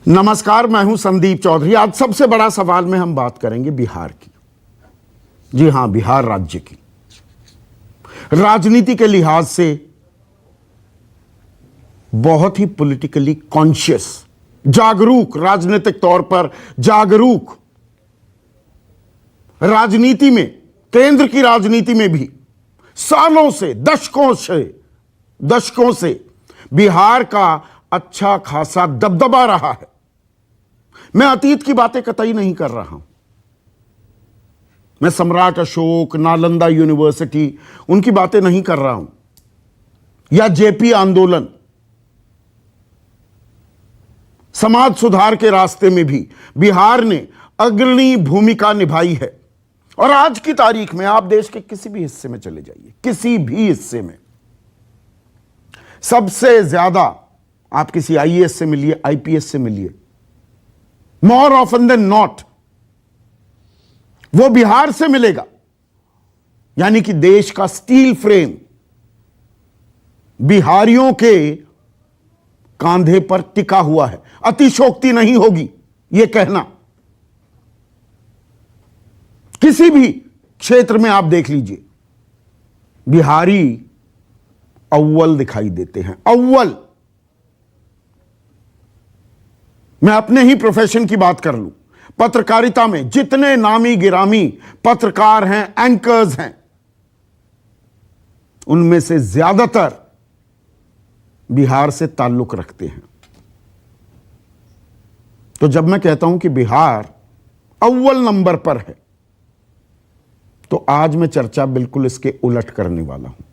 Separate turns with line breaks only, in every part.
नमस्कार, मैं हूं संदीप चौधरी। आज सबसे बड़ा सवाल में हम बात करेंगे बिहार की। जी हां, बिहार राज्य की। राजनीति के लिहाज से बहुत ही पॉलिटिकली कॉन्शियस, जागरूक, राजनीतिक तौर पर जागरूक, राजनीति में, केंद्र की राजनीति में भी सालों से, दशकों से बिहार का अच्छा खासा दबदबा रहा है। मैं अतीत की बातें कतई नहीं कर रहा हूं। मैं सम्राट अशोक, नालंदा यूनिवर्सिटी, उनकी बातें नहीं कर रहा हूं, या जेपी आंदोलन। समाज सुधार के रास्ते में भी बिहार ने अग्रणी भूमिका निभाई है। और आज की तारीख में आप देश के किसी भी हिस्से में चले जाइए, किसी भी हिस्से में, सबसे ज्यादा आप किसी आईएएस से मिलिए, आईपीएस से मिलिए, मोर ऑफन देन नॉट वो बिहार से मिलेगा। यानी कि देश का स्टील फ्रेम बिहारियों के कांधे पर टिका हुआ है। अतिशोक्ति नहीं होगी यह कहना। किसी भी क्षेत्र में आप देख लीजिए, बिहारी अव्वल दिखाई देते हैं, अव्वल। मैं अपने ही प्रोफेशन की बात कर लूं, पत्रकारिता में जितने नामी गिरामी पत्रकार हैं, एंकर्स हैं, उनमें से ज्यादातर बिहार से ताल्लुक रखते हैं। तो जब मैं कहता हूं कि बिहार अव्वल नंबर पर है, तो आज मैं चर्चा बिल्कुल इसके उलट करने वाला हूं।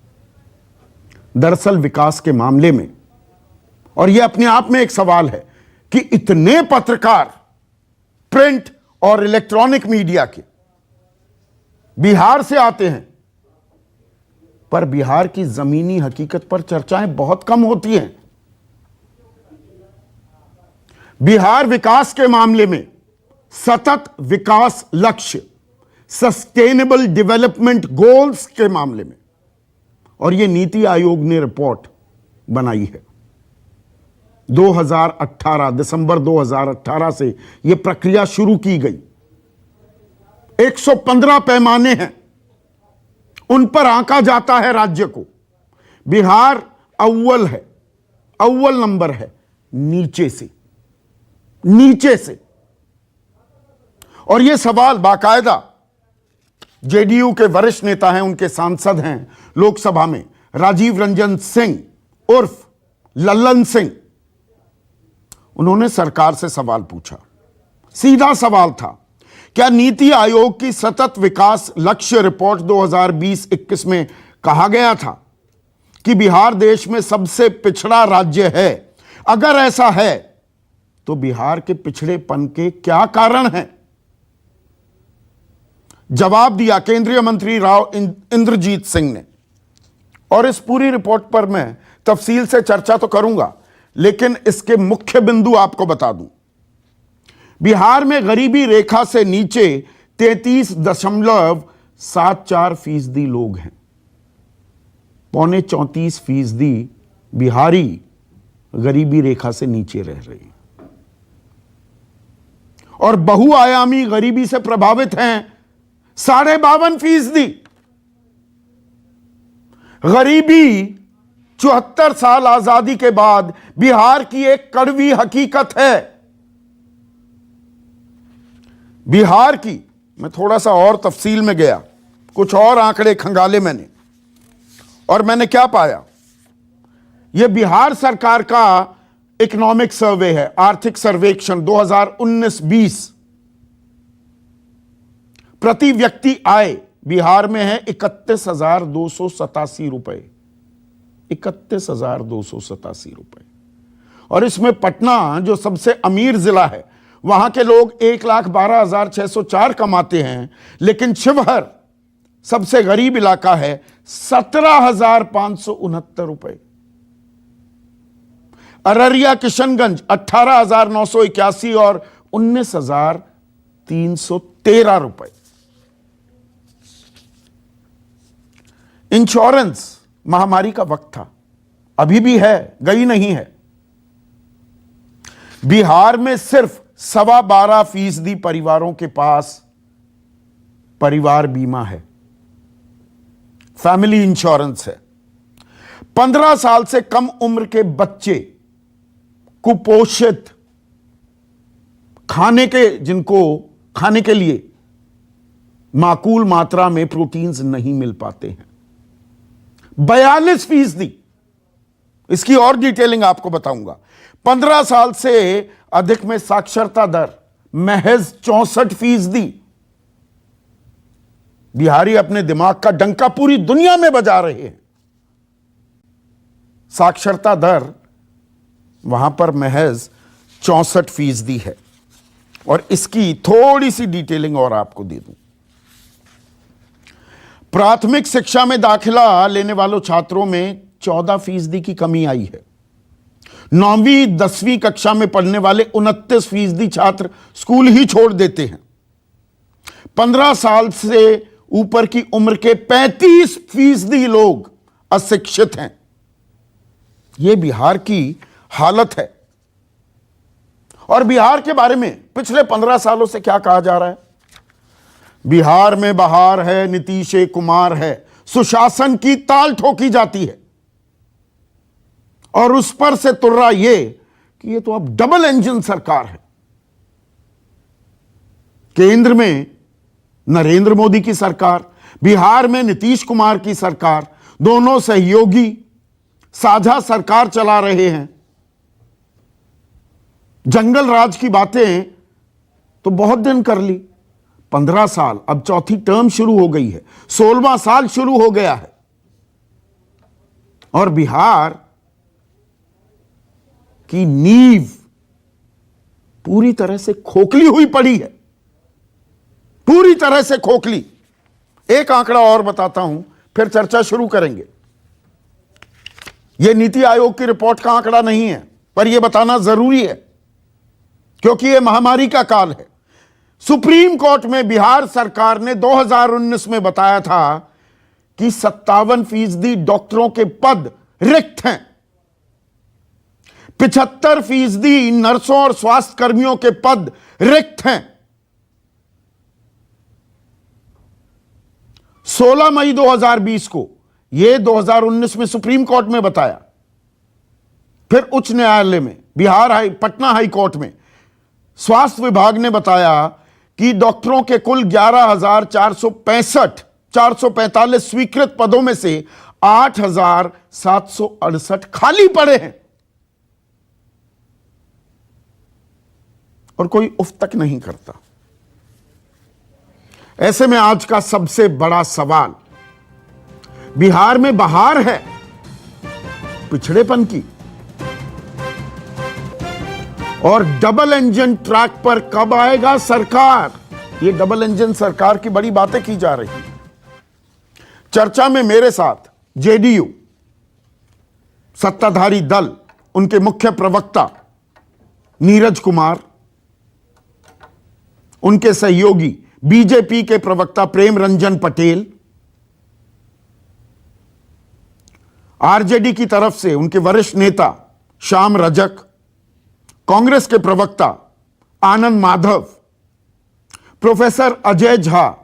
दरअसल विकास के मामले में, और यह अपने आप में एक सवाल है कि इतने पत्रकार प्रिंट और इलेक्ट्रॉनिक मीडिया के बिहार से आते हैं, पर बिहार की जमीनी हकीकत पर चर्चाएं बहुत कम होती हैं। बिहार विकास के मामले में सतत विकास लक्ष्य, सस्टेनेबल डेवलपमेंट गोल्स के मामले में, और यह नीति आयोग ने रिपोर्ट बनाई है 2018, दिसंबर 2018 से यह प्रक्रिया शुरू की गई। 115 पैमाने हैं, उन पर आंका जाता है राज्य को। बिहार अव्वल है, अव्वल नंबर है, नीचे से। और यह सवाल बाकायदा जेडीयू के वरिष्ठ नेता हैं, उनके सांसद हैं लोकसभा में, राजीव रंजन सिंह उर्फ लल्लन सिंह, उन्होंने सरकार से सवाल पूछा। सीधा सवाल था, क्या नीति आयोग की सतत विकास लक्ष्य रिपोर्ट 2020-21 में कहा गया था कि बिहार देश में सबसे पिछड़ा राज्य है? अगर ऐसा है तो बिहार के पिछड़ेपन के क्या कारण हैं? जवाब दिया केंद्रीय मंत्री राव इंद्रजीत सिंह ने। और इस पूरी रिपोर्ट पर मैं तफसील से चर्चा तो करूंगा, लेकिन इसके मुख्य बिंदु आपको बता दूं। बिहार में गरीबी रेखा से नीचे 33.74% लोग हैं। 34.25% बिहारी गरीबी रेखा से नीचे रह रहे हैं, और बहुआयामी गरीबी से प्रभावित हैं 52.5%। गरीबी 74 साल आजादी के बाद बिहार की एक कड़वी हकीकत है। बिहार की, मैं थोड़ा सा और तफसील में गया, कुछ और आंकड़े खंगाले मैंने, और मैंने क्या पाया। यह बिहार सरकार का इकोनॉमिक सर्वे है, आर्थिक सर्वेक्षण 2019-20। प्रति व्यक्ति आय बिहार में है 31,287 रुपए, 31,287 रुपए। और इसमें पटना जो सबसे अमीर जिला है, वहां के लोग 1,12,604 कमाते हैं, लेकिन शिवहर सबसे गरीब इलाका है, 17,569 रुपए। अररिया किशनगंज 18,981 और 19,313 रुपए। इंश्योरेंस महामारी का वक्त था, अभी भी है, गई नहीं है। बिहार में सिर्फ 12.25% परिवारों के पास परिवार बीमा है, फैमिली इंश्योरेंस है। 15 साल से कम उम्र के बच्चे कुपोषित, जिनको खाने के लिए माकूल मात्रा में प्रोटीन्स नहीं मिल पाते हैं। 42%, इसकी और डिटेलिंग आपको बताऊंगा। 15 साल से अधिक में साक्षरता दर महज 64%। बिहारी अपने दिमाग का डंका पूरी दुनिया में बजा रहे हैं। साक्षरता दर वहां पर महज 64% है। और इसकी थोड़ी सी डिटेलिंग और आपको दे दूं। प्राथमिक शिक्षा में दाखिला लेने वालों छात्रों में 14% की कमी आई है। 9वीं 10वीं कक्षा में पढ़ने वाले 29% छात्र स्कूल ही छोड़ देते हैं। 15 साल से ऊपर की उम्र के 35% लोग अशिक्षित हैं। यह बिहार की हालत है। और बिहार के बारे में पिछले 15 सालों से क्या कहा जा रहा है? बिहार में बहार है, नीतीश कुमार है, सुशासन की ताल ठोकी जाती है। और उस पर से तुर्रा यह कि यह तो अब डबल इंजन सरकार है। केंद्र में नरेंद्र मोदी की सरकार, बिहार में नीतीश कुमार की सरकार, दोनों सहयोगी साझा सरकार चला रहे हैं। जंगल राज की बातें तो बहुत दिन कर ली। 15 साल, अब चौथी टर्म शुरू हो गई है, 16वां साल शुरू हो गया है। और बिहार की नींव पूरी तरह से खोखली हुई पड़ी है, पूरी तरह से खोखली। एक आंकड़ा और बताता हूं, फिर चर्चा शुरू करेंगे। यह नीति आयोग की रिपोर्ट का आंकड़ा नहीं है, पर यह बताना जरूरी है क्योंकि यह महामारी का काल है। सुप्रीम कोर्ट में बिहार सरकार ने 2019 में बताया था कि 57% डॉक्टरों के पद रिक्त हैं, 75% नर्सों और स्वास्थ्य कर्मियों के पद रिक्त हैं। 16 मई 2020 को यह 2019 में सुप्रीम कोर्ट में बताया, फिर उच्च न्यायालय में, पटना हाई कोर्ट में स्वास्थ्य विभाग ने बताया कि डॉक्टरों के कुल 11,445 स्वीकृत पदों में से 8,768 खाली पड़े हैं। और कोई उफ तक नहीं करता। ऐसे में आज का सबसे बड़ा सवाल, बिहार में बहार है पिछड़ेपन की, और डबल इंजन ट्रैक पर कब आएगा सरकार? ये डबल इंजन सरकार की बड़ी बातें की जा रही हैं। चर्चा में मेरे साथ जेडीयू सत्ताधारी दल, उनके मुख्य प्रवक्ता नीरज कुमार, उनके सहयोगी बीजेपी के प्रवक्ता प्रेम रंजन पटेल, आरजेडी की तरफ से उनके वरिष्ठ नेता श्याम रजक, कांग्रेस के प्रवक्ता आनंद माधव, प्रोफेसर अजय झा,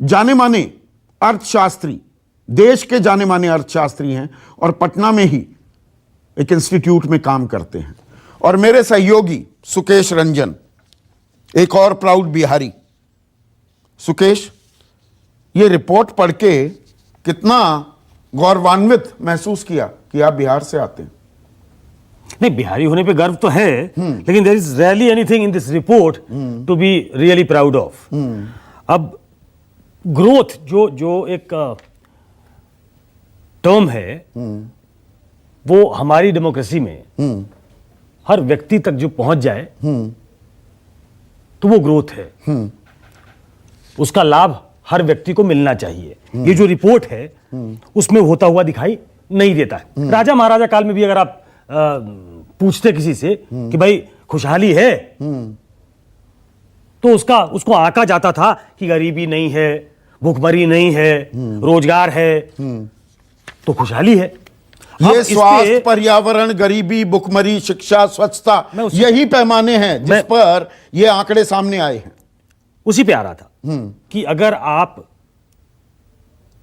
जाने माने अर्थशास्त्री, देश के जाने माने अर्थशास्त्री हैं और पटना में ही एक इंस्टीट्यूट में काम करते हैं, और मेरे सहयोगी सुकेश रंजन, एक और प्राउड बिहारी। सुकेश, ये रिपोर्ट पढ़ के कितना गौरवान्वित महसूस किया कि आप बिहार से आते हैं?
नहीं, बिहारी होने पे गर्व तो है, लेकिन there is really anything in this report to be really proud of. अब ग्रोथ जो एक टर्म है, वो हमारी डेमोक्रेसी में हर व्यक्ति तक जो पहुंच जाए तो वो ग्रोथ है। उसका लाभ हर व्यक्ति को मिलना चाहिए। ये जो रिपोर्ट है उसमें होता हुआ दिखाई नहीं देता है। राजा महाराजा काल में भी अगर आप पूछते किसी से कि भाई खुशहाली है, तो उसको आंका जाता था कि गरीबी नहीं है, भूखमरी नहीं है, रोजगार है, तो खुशहाली है।
ये स्वास्थ्य, पर्यावरण, गरीबी, भुखमरी, शिक्षा, स्वच्छता, यही पैमाने हैं जिस पर ये आंकड़े सामने आए हैं।
उसी पे आ रहा था कि अगर आप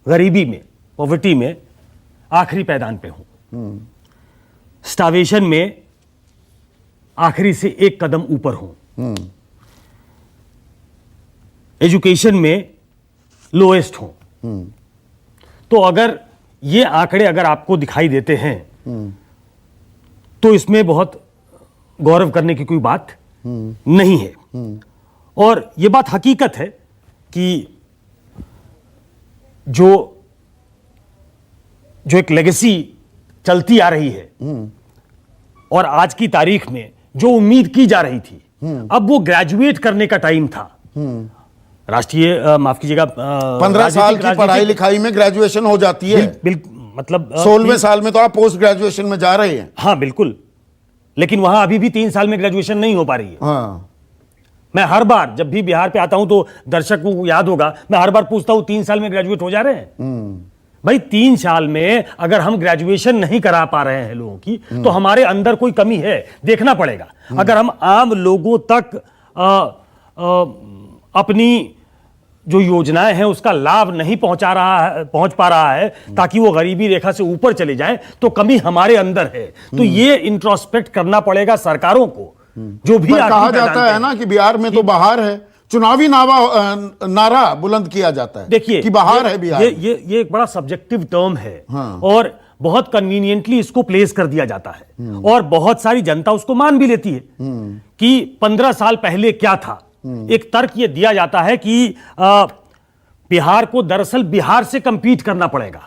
गरीबी में, पॉवर्टी में आखिरी पैदान पे हो, स्टावेशन में आखिरी से एक कदम ऊपर हो, एजुकेशन में लोएस्ट हो, तो अगर ये आंकड़े अगर आपको दिखाई देते हैं तो इसमें बहुत गौरव करने की कोई बात नहीं है। और ये बात हकीकत है कि जो एक लेगेसी चलती आ रही है और आज की तारीख में जो उम्मीद की जा रही थी, अब वो ग्रेजुएट करने का टाइम था। राष्ट्रीय माफ कीजिएगा
15 साल की पढ़ाई लिखाई में ग्रेजुएशन हो जाती है।
मतलब
16वें साल में तो आप पोस्ट ग्रेजुएशन में जा रहे हैं।
हाँ बिल्कुल, लेकिन वहां अभी भी 3 साल में ग्रेजुएशन नहीं हो पा रही है।
हाँ।
मैं हर बार जब भी बिहार पे आता हूं तो दर्शकों को याद होगा, मैं हर बार पूछता हूं 3 साल में ग्रेजुएट हो जा रहे हैं? भाई 3 साल में अगर हम ग्रेजुएशन नहीं करा पा रहे हैं लोगों की, तो हमारे अंदर कोई कमी है, देखना पड़ेगा। अगर हम आम लोगों तक अपनी जो योजनाएं हैं उसका लाभ नहीं पहुंच पा रहा है ताकि वो गरीबी रेखा से ऊपर चले जाएं, तो कमी हमारे अंदर है। तो ये इंट्रोस्पेक्ट करना पड़ेगा सरकारों को। जो भी
कहा जाता है ना कि बिहार में तो बहार है, चुनावी नारा बुलंद किया जाता है,
देखिए
कि बहार है बिहार।
ये एक बड़ा सब्जेक्टिव टर्म है।
हाँ।
और बहुत कन्वीनियंटली इसको प्लेस कर दिया जाता है और बहुत सारी जनता उसको मान भी लेती है कि 15 साल पहले क्या था। एक तर्क ये दिया जाता है कि बिहार को दरअसल बिहार से कंपीट करना पड़ेगा।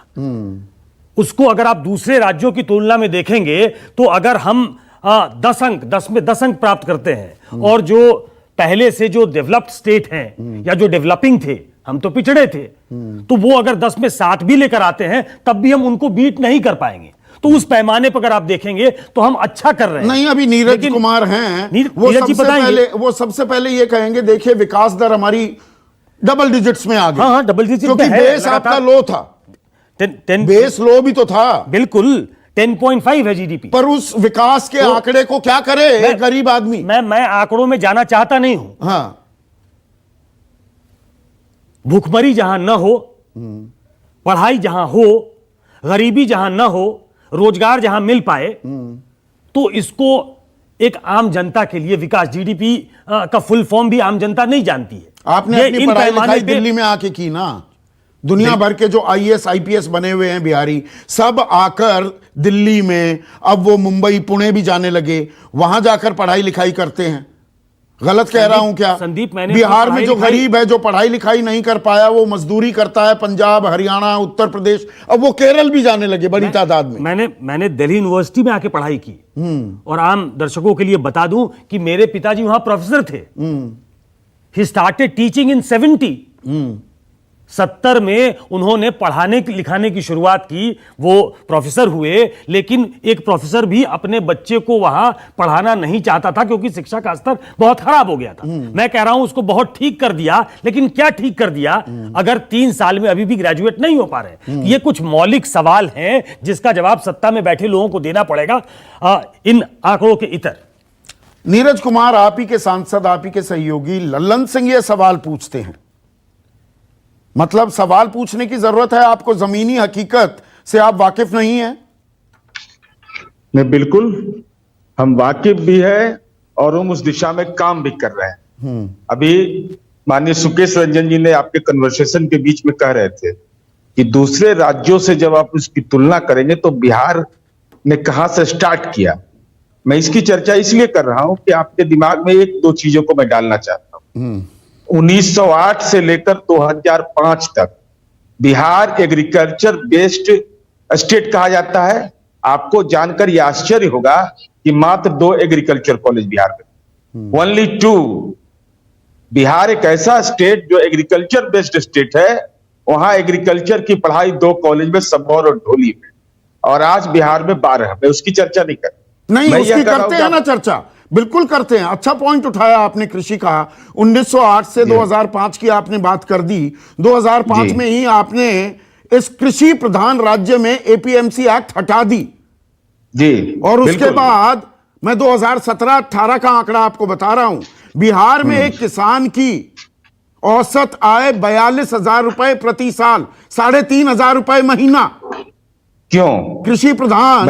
उसको अगर आप दूसरे राज्यों की तुलना में देखेंगे तो अगर हम 10 अंक प्राप्त करते हैं और जो पहले से जो डेवलप्ड स्टेट हैं या जो डेवलपिंग थे, हम तो पिछड़े थे, तो वो अगर 10 में 7 भी लेकर आते हैं तब भी हम उनको बीट नहीं कर पाएंगे। तो उस पैमाने पर अगर आप देखेंगे तो हम अच्छा कर रहे हैं।
नहीं, अभी नीरज कुमार हैं, वो सबसे पहले ये कहेंगे, देखिए विकास दर हमारी डबल डिजिट्स में आ गई।
हाँ, डबल डिजिट,
क्योंकि बेस आपका लो था। बेस लो भी तो था,
बिल्कुल 10.5 है जीडीपी।
पर उस विकास के आंकड़े को क्या करे एक गरीब आदमी?
मैं आंकड़ों में जाना चाहता नहीं हूं।
हाँ।
भूखमरी जहां न हो, पढ़ाई जहां हो, गरीबी जहां न हो, रोजगार जहां मिल पाए, तो इसको एक आम जनता के लिए विकास, जीडीपी का फुल फॉर्म भी आम जनता नहीं जानती है।
आपने अपनी पढ़ाई लिखाई दिल्ली में आके की ना। दुनिया भर के जो आईएएस आईपीएस बने हुए हैं बिहारी, सब आकर दिल्ली में, अब वो मुंबई पुणे भी जाने लगे, वहां जाकर पढ़ाई लिखाई करते हैं। गलत कह रहा हूं क्या?
संदीप, मैंने
बिहार में जो गरीब है, जो पढ़ाई लिखाई नहीं कर पाया, वो मजदूरी करता है पंजाब, हरियाणा, उत्तर प्रदेश, अब वो केरल भी जाने लगे बड़ी तादाद में।
मैंने दिल्ली यूनिवर्सिटी में आके पढ़ाई की और आम दर्शकों के लिए बता दूं कि मेरे पिताजी वहां प्रोफेसर थे। ही स्टार्टेड टीचिंग इन 70 में उन्होंने पढ़ाने लिखाने की शुरुआत की। वो प्रोफेसर हुए, लेकिन एक प्रोफेसर भी अपने बच्चे को वहां पढ़ाना नहीं चाहता था क्योंकि शिक्षा का स्तर बहुत खराब हो गया था। मैं कह रहा हूं उसको बहुत ठीक कर दिया, लेकिन क्या ठीक कर दिया अगर 3 साल में अभी भी ग्रेजुएट नहीं हो पा रहे? ये कुछ मौलिक सवाल हैं जिसका जवाब सत्ता में बैठे लोगों को देना पड़ेगा इन आंकड़ों के इतर।
नीरज कुमार, आप ही के सांसद, आप ही के सहयोगी लल्लन सिंह ये सवाल पूछते हैं, मतलब सवाल पूछने की जरूरत है आपको, जमीनी हकीकत से आप वाकिफ नहीं हैं?
नहीं, बिल्कुल हम वाकिफ भी है और हम उस दिशा में काम भी कर रहे हैं। अभी माननीय सुकेश रंजन जी ने आपके कन्वर्सेशन के बीच में कह रहे थे कि दूसरे राज्यों से जब आप उसकी तुलना करेंगे तो बिहार ने कहां से स्टार्ट किया। मैं इसकी चर्चा इसलिए कर रहा हूं कि आपके दिमाग में 1-2 चीजों को मैं डालना चाहता हूं। 1908 से लेकर 2005 तक बिहार एग्रीकल्चर बेस्ड स्टेट कहा जाता है। आपको जानकर यह आश्चर्य होगा कि मात्र 2 एग्रीकल्चर कॉलेज बिहार में, ओनली 2। बिहार एक ऐसा स्टेट जो एग्रीकल्चर बेस्ड स्टेट है, वहां एग्रीकल्चर की पढ़ाई 2 कॉलेज में, सबौर और ढोली में, और आज बिहार में 12। मैं उसकी चर्चा नहीं कर,
नहीं उसकी करते हैं ना चर्चा, बिल्कुल करते हैं। अच्छा पॉइंट उठाया आपने, कृषि कहा 1908 से 2005 की आपने बात कर दी। 2005 में ही आपने इस कृषि प्रधान राज्य में एपीएमसी एक्ट हटा दी
जी
और उसके
बिल्कुल।
बाद मैं 2017-18 का आंकड़ा आपको बता रहा हूं, बिहार में एक किसान की औसत आय 42,000 रुपए प्रति साल, 3,500 रुपए महीना।
क्यों?
कृषि प्रधान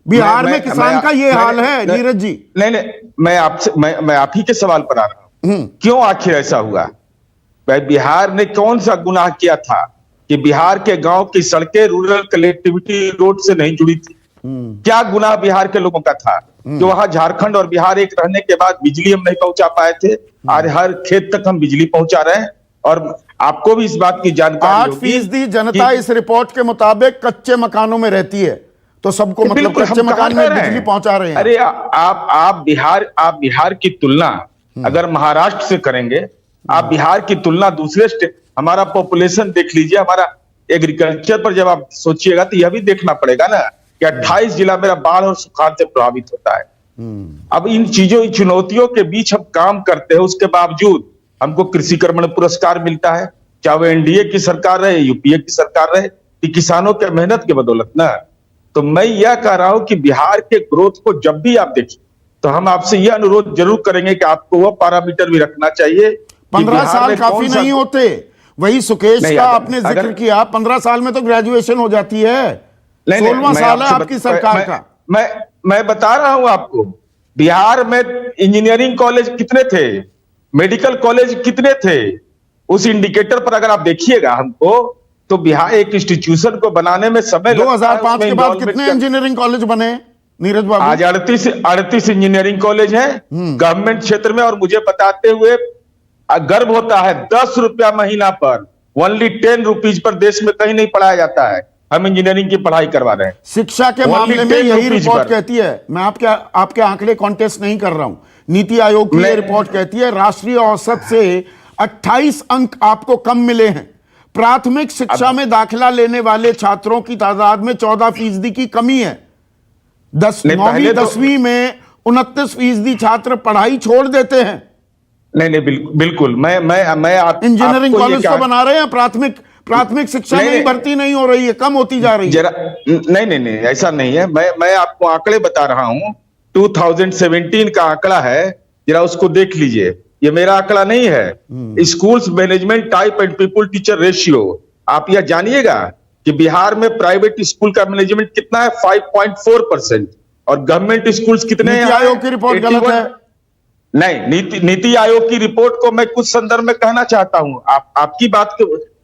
बिहार में किसान का ये हाल है नीरज जी।
नहीं, मैं आपसे मैं आप ही के सवाल पर आ रहा हूं। क्यों आखिर ऐसा हुआ? भाई बिहार ने कौन सा गुनाह किया था कि बिहार के गांव की सड़कें रूरल कनेक्टिविटी रोड से नहीं जुड़ी थी? क्या गुनाह बिहार के लोगों का था जो वहां झारखंड और बिहार एक रहने के बाद बिजली हम नहीं पहुंचा पाए थे? आज हर खेत तक हम बिजली पहुंचा रहे हैं। और आपको भी इस बात की जानकारी होगी
8% जनता इस रिपोर्ट के मुताबिक कच्चे मकानों में रहती है, तो सबको मतलब
बिल्कुल
कच्चे
हम
मकान
कहाँ
में
रह रहे
बिजली
हैं?
पहुंचा रहे हैं।
अरे आप बिहार की तुलना अगर महाराष्ट्र से करेंगे, आप बिहार की तुलना दूसरे स्टेट, हमारा पॉपुलेशन देख लीजिए, हमारा एग्रीकल्चर पर जब आप सोचिएगा तो यह भी देखना पड़ेगा ना कि 28 जिला मेरा बाढ़ और सुखाड़ से प्रभावित होता है। अब इन चुनौतियों के बीच हम काम करते हैं, उसके बावजूद हमको कृषि कर्मण पुरस्कार मिलता है, चाहे वो एनडीए की सरकार रहे, यूपीए की सरकार रहे, कि किसानों के मेहनत के बदौलत ना। तो मैं यह कह रहा हूं कि बिहार के ग्रोथ को जब भी आप देखिए तो हम आपसे यह अनुरोध जरूर करेंगे कि आपको वह पैरामीटर भी रखना चाहिए।
15 साल काफी नहीं होते। वही सुकेश का आपने जिक्र किया, 15 साल में तो ग्रेजुएशन हो जाती है। 16वां साल है आपकी सरकार का।
मैं बता रहा हूं आपको, बिहार में इंजीनियरिंग कॉलेज कितने थे, मेडिकल कॉलेज कितने थे? उस इंडिकेटर पर अगर आप देखिएगा हमको, तो बिहार एक इंस्टीट्यूशन को बनाने में समय
2005 के बाद कितने इंजीनियरिंग कॉलेज बने नीरज बाबू?
आज 38 इंजीनियरिंग कॉलेज है गवर्नमेंट क्षेत्र में। और मुझे बताते हुए गर्व होता है, 10 रुपया महीना पर, ओनली 10 रुपीज पर देश में कहीं नहीं पढ़ाया जाता है। हम इंजीनियरिंग की पढ़ाई करवा रहे हैं।
शिक्षा के मामले में यही रिपोर्ट कहती है। मैं आपके आंकड़े कॉन्टेस्ट नहीं कर रहा हूं, नीति आयोग की रिपोर्ट कहती है राष्ट्रीय औसत से 28 अंक आपको कम मिले हैं। प्राथमिक शिक्षा में दाखिला लेने वाले छात्रों की तादाद में 14% की कमी है। 9वीं 10वीं में 29% छात्र पढ़ाई छोड़ देते हैं।
नहीं बिल्कुल मैं आप
इंजीनियरिंग कॉलेज तो बना रहे हैं, प्राथमिक शिक्षा में भर्ती नहीं हो रही है, कम होती जा रही है।
जरा नहीं ऐसा नहीं है। मैं आपको आंकड़े बता रहा हूं, 2017 का आंकड़ा है, जरा उसको देख लीजिए। ये मेरा आंकड़ा नहीं है। Schools management type and people teacher ratio, आप यह जानिएगा कि बिहार में प्राइवेट स्कूल का मैनेजमेंट कितना है, 5.4%, और गवर्नमेंट स्कूल्स कितने हैं?
नीति आयोग की रिपोर्ट गलत है।
नहीं, नीति आयोग की रिपोर्ट को मैं कुछ संदर्भ में कहना चाहता हूं। आपकी बात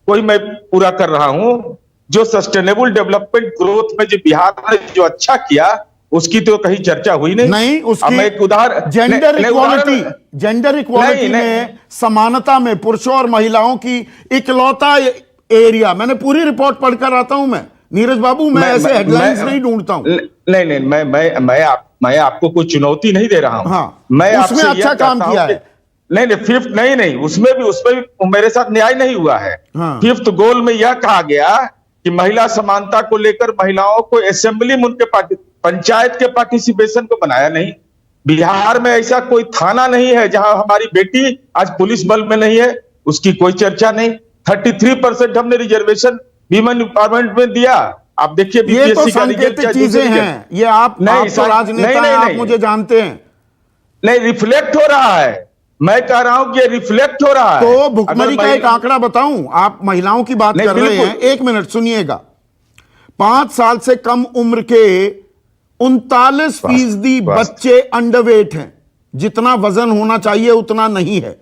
कोई मैं पूरा कर रहा हूं। जो सस्टेनेबल डेवलपमेंट ग्रोथ में जो बिहार ने जो अच्छा किया, उसकी तो कहीं चर्चा हुई नहीं।
उसकी
मैं एक उदाहरण,
जेंडर इक्वालिटी में, समानता में पुरुषों और महिलाओं की इकलौता एरिया, मैंने पूरी रिपोर्ट पढ़कर आता हूं मैं नीरज बाबू, मैं ऐसे हेडलाइंस नहीं ढूंढता हूं।
नहीं, मैं आपको कोई चुनौती नहीं दे रहा हूं।
हाँ,
मैं
उसमें अच्छा काम किया है।
नहीं, फिफ्थ नहीं, उसमें भी मेरे साथ न्याय नहीं हुआ है।
हाँ।
5th गोल में यह कहा गया कि महिला समानता को लेकर महिलाओं को असेंबली में उनके पंचायत के पार्टिसिपेशन को बनाया नहीं। बिहार में ऐसा कोई थाना नहीं है जहां हमारी बेटी आज पुलिस बल में नहीं है, उसकी कोई चर्चा नहीं। 33% हमने रिजर्वेशन वीमेन एम्पावरमेंट में दिया। आप देखिए,
ये तो सांकेतिक चीजें हैं, ये आप तो राजनेता हैं, आप मुझे जानते हैं।
नहीं, रिफ्लेक्ट हो रहा है। मैं कह रहा हूं कि ये रिफ्लेक्ट हो रहा है।
तो भुखमरी का एक आंकड़ा बताऊं, आप महिलाओं की बात कर रहे हैं, 1 मिनट सुनिएगा। 5 साल से कम उम्र के 39% बच्चे अंडरवेट हैं, जितना वजन होना चाहिए उतना नहीं है।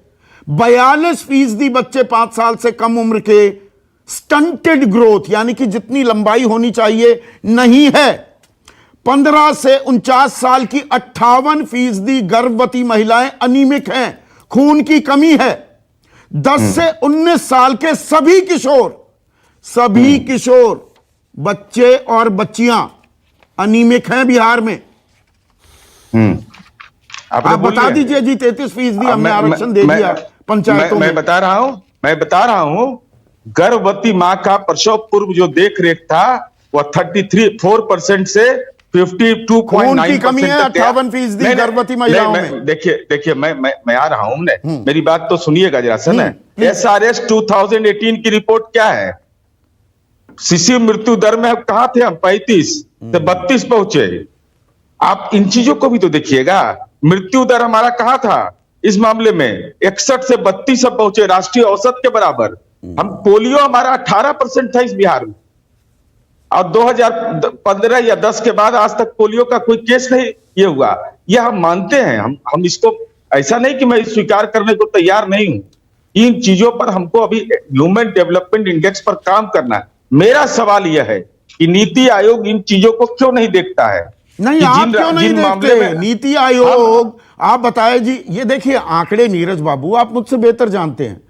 42% बच्चे 5 साल से कम उम्र के स्टंटेड ग्रोथ, यानी कि जितनी लंबाई होनी चाहिए नहीं है। 15 से 49 साल की 58% गर्भवती महिलाएं अनीमिक हैं, खून की कमी है। 10 से 19 साल के सभी किशोर बच्चे और बच्चियां अनीमिक हैं बिहार में। आप बता दीजिए जी, 33% हमने आरक्षण दे दिया पंचायतों में।
मैं बता रहा हूं गर्भवती मां का प्रसव पूर्व जो देख रेख था वह 33.4% से 52.9%
की कमी है 58% गर्भवती महिलाओं में।
देखिए मैं आ रहा हूं, मेरी बात तो सुनिएगा जरा सा। SRS 2018 की रिपोर्ट क्या है? शिशु मृत्यु दर में कहां थे हम? 35 से 32 पहुंचे। आप इन चीजों को भी तो देखिएगा। मृत्यु दर हमारा कहाँ था इस मामले में, 61 से 32 अब पहुंचे, राष्ट्रीय औसत के बराबर। हम पोलियो हमारा 18% था इस बिहार में, और 2015 या 10 के बाद आज तक पोलियो का कोई केस नहीं ये हुआ। यह हम मानते हैं, हम इसको, ऐसा नहीं कि मैं स्वीकार करने को तैयार नहीं हूं। इन चीजों पर हमको अभी ह्यूमन डेवलपमेंट इंडेक्स पर काम करना है। मेरा सवाल यह है कि नीति आयोग इन चीजों को क्यों नहीं देखता है?
नहीं,
कि
आप क्यों नहीं देखते? नीति आयोग, आप बताए जी। ये देखिए आंकड़े, नीरज बाबू आप मुझसे बेहतर जानते हैं,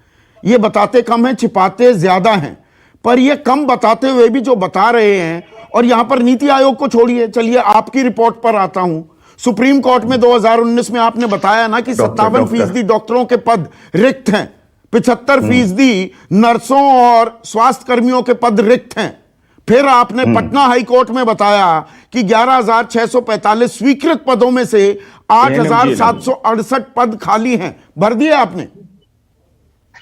ये बताते कम है, छिपाते ज्यादा हैं। पर ये कम बताते हुए भी जो बता रहे हैं, और यहां पर नीति आयोग को छोड़िए, चलिए आपकी रिपोर्ट पर आता हूं। सुप्रीम कोर्ट में 2019 में आपने बताया ना कि 57% डॉक्टरों के पद रिक्त हैं, 75% नर्सों और स्वास्थ्य कर्मियों के पद रिक्त हैं। फिर आपने पटना हाई कोर्ट में बताया कि 11,645 स्वीकृत पदों में से 8,768 पद खाली हैं। भर दिए आपने?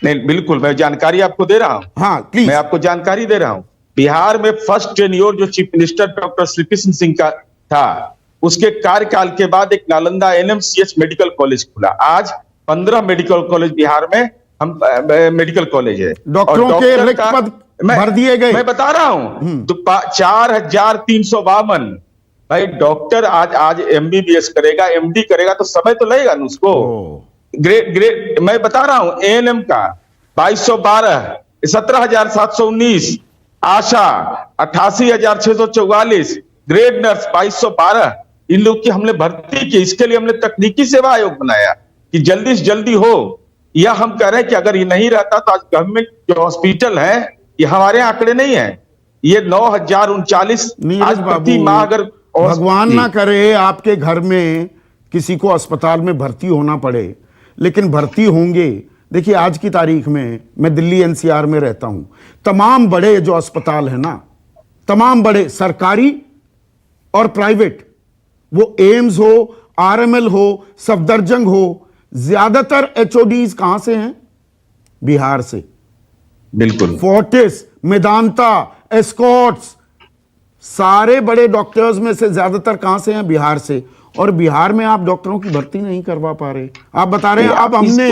नहीं, बिल्कुल, मैं जानकारी आपको दे रहा हूं।
हाँ प्लीज।
मैं आपको जानकारी दे रहा हूं। बिहार में फर्स्ट टेन्योर जो chief minister doctor Shrikrishna Singh का था, उसके कार्यकाल के बाद एक नालंदा एनएमसीएच मेडिकल कॉलेज खुला। आज 15 मेडिकल कॉलेज बिहार में हम मेडिकल कॉलेज है।
डॉक्टरों के रिक्त पद भर दिए गए।
मैं बता रहा हूं तो 4,352। भाई डॉक्टर आज एमबीबीएस करेगा, एमडी करेगा तो समय तो लगेगा ना उसको। ग्रेड मैं बता रहा हूं, एएनएम का 2212, 17,719, आशा 88,644, ग्रेड नर्स 2212, इन लोग की हमने भर्ती की। इसके लिए हमने तकनीकी सेवा आयोग बनाया कि जल्दी से जल्दी हो। या हम कह रहे हैं कि अगर ये नहीं रहता तो आज गवर्नमेंट जो हॉस्पिटल है, ये हमारे आंकड़े नहीं है, ये 9,039 प्रति माह। अगर
भगवान ना करे आपके घर में किसी को अस्पताल में भर्ती होना पड़े, लेकिन भर्ती होंगे। देखिए आज की तारीख में मैं दिल्ली एनसीआर में रहता हूं, तमाम बड़े जो अस्पताल है ना, तमाम बड़े सरकारी और प्राइवेट, वो एम्स हो, आरएमएल हो, सफदरजंग हो, ज्यादातर एचओडीज कहां से हैं? बिहार से।
बिल्कुल।
फोर्टिस, मेदांता, एस्कॉट्स, सारे बड़े डॉक्टर्स में से ज्यादातर कहां से हैं? बिहार से। और बिहार में आप डॉक्टरों की भर्ती नहीं करवा पा रहे। आप बता रहे हैं अब हमने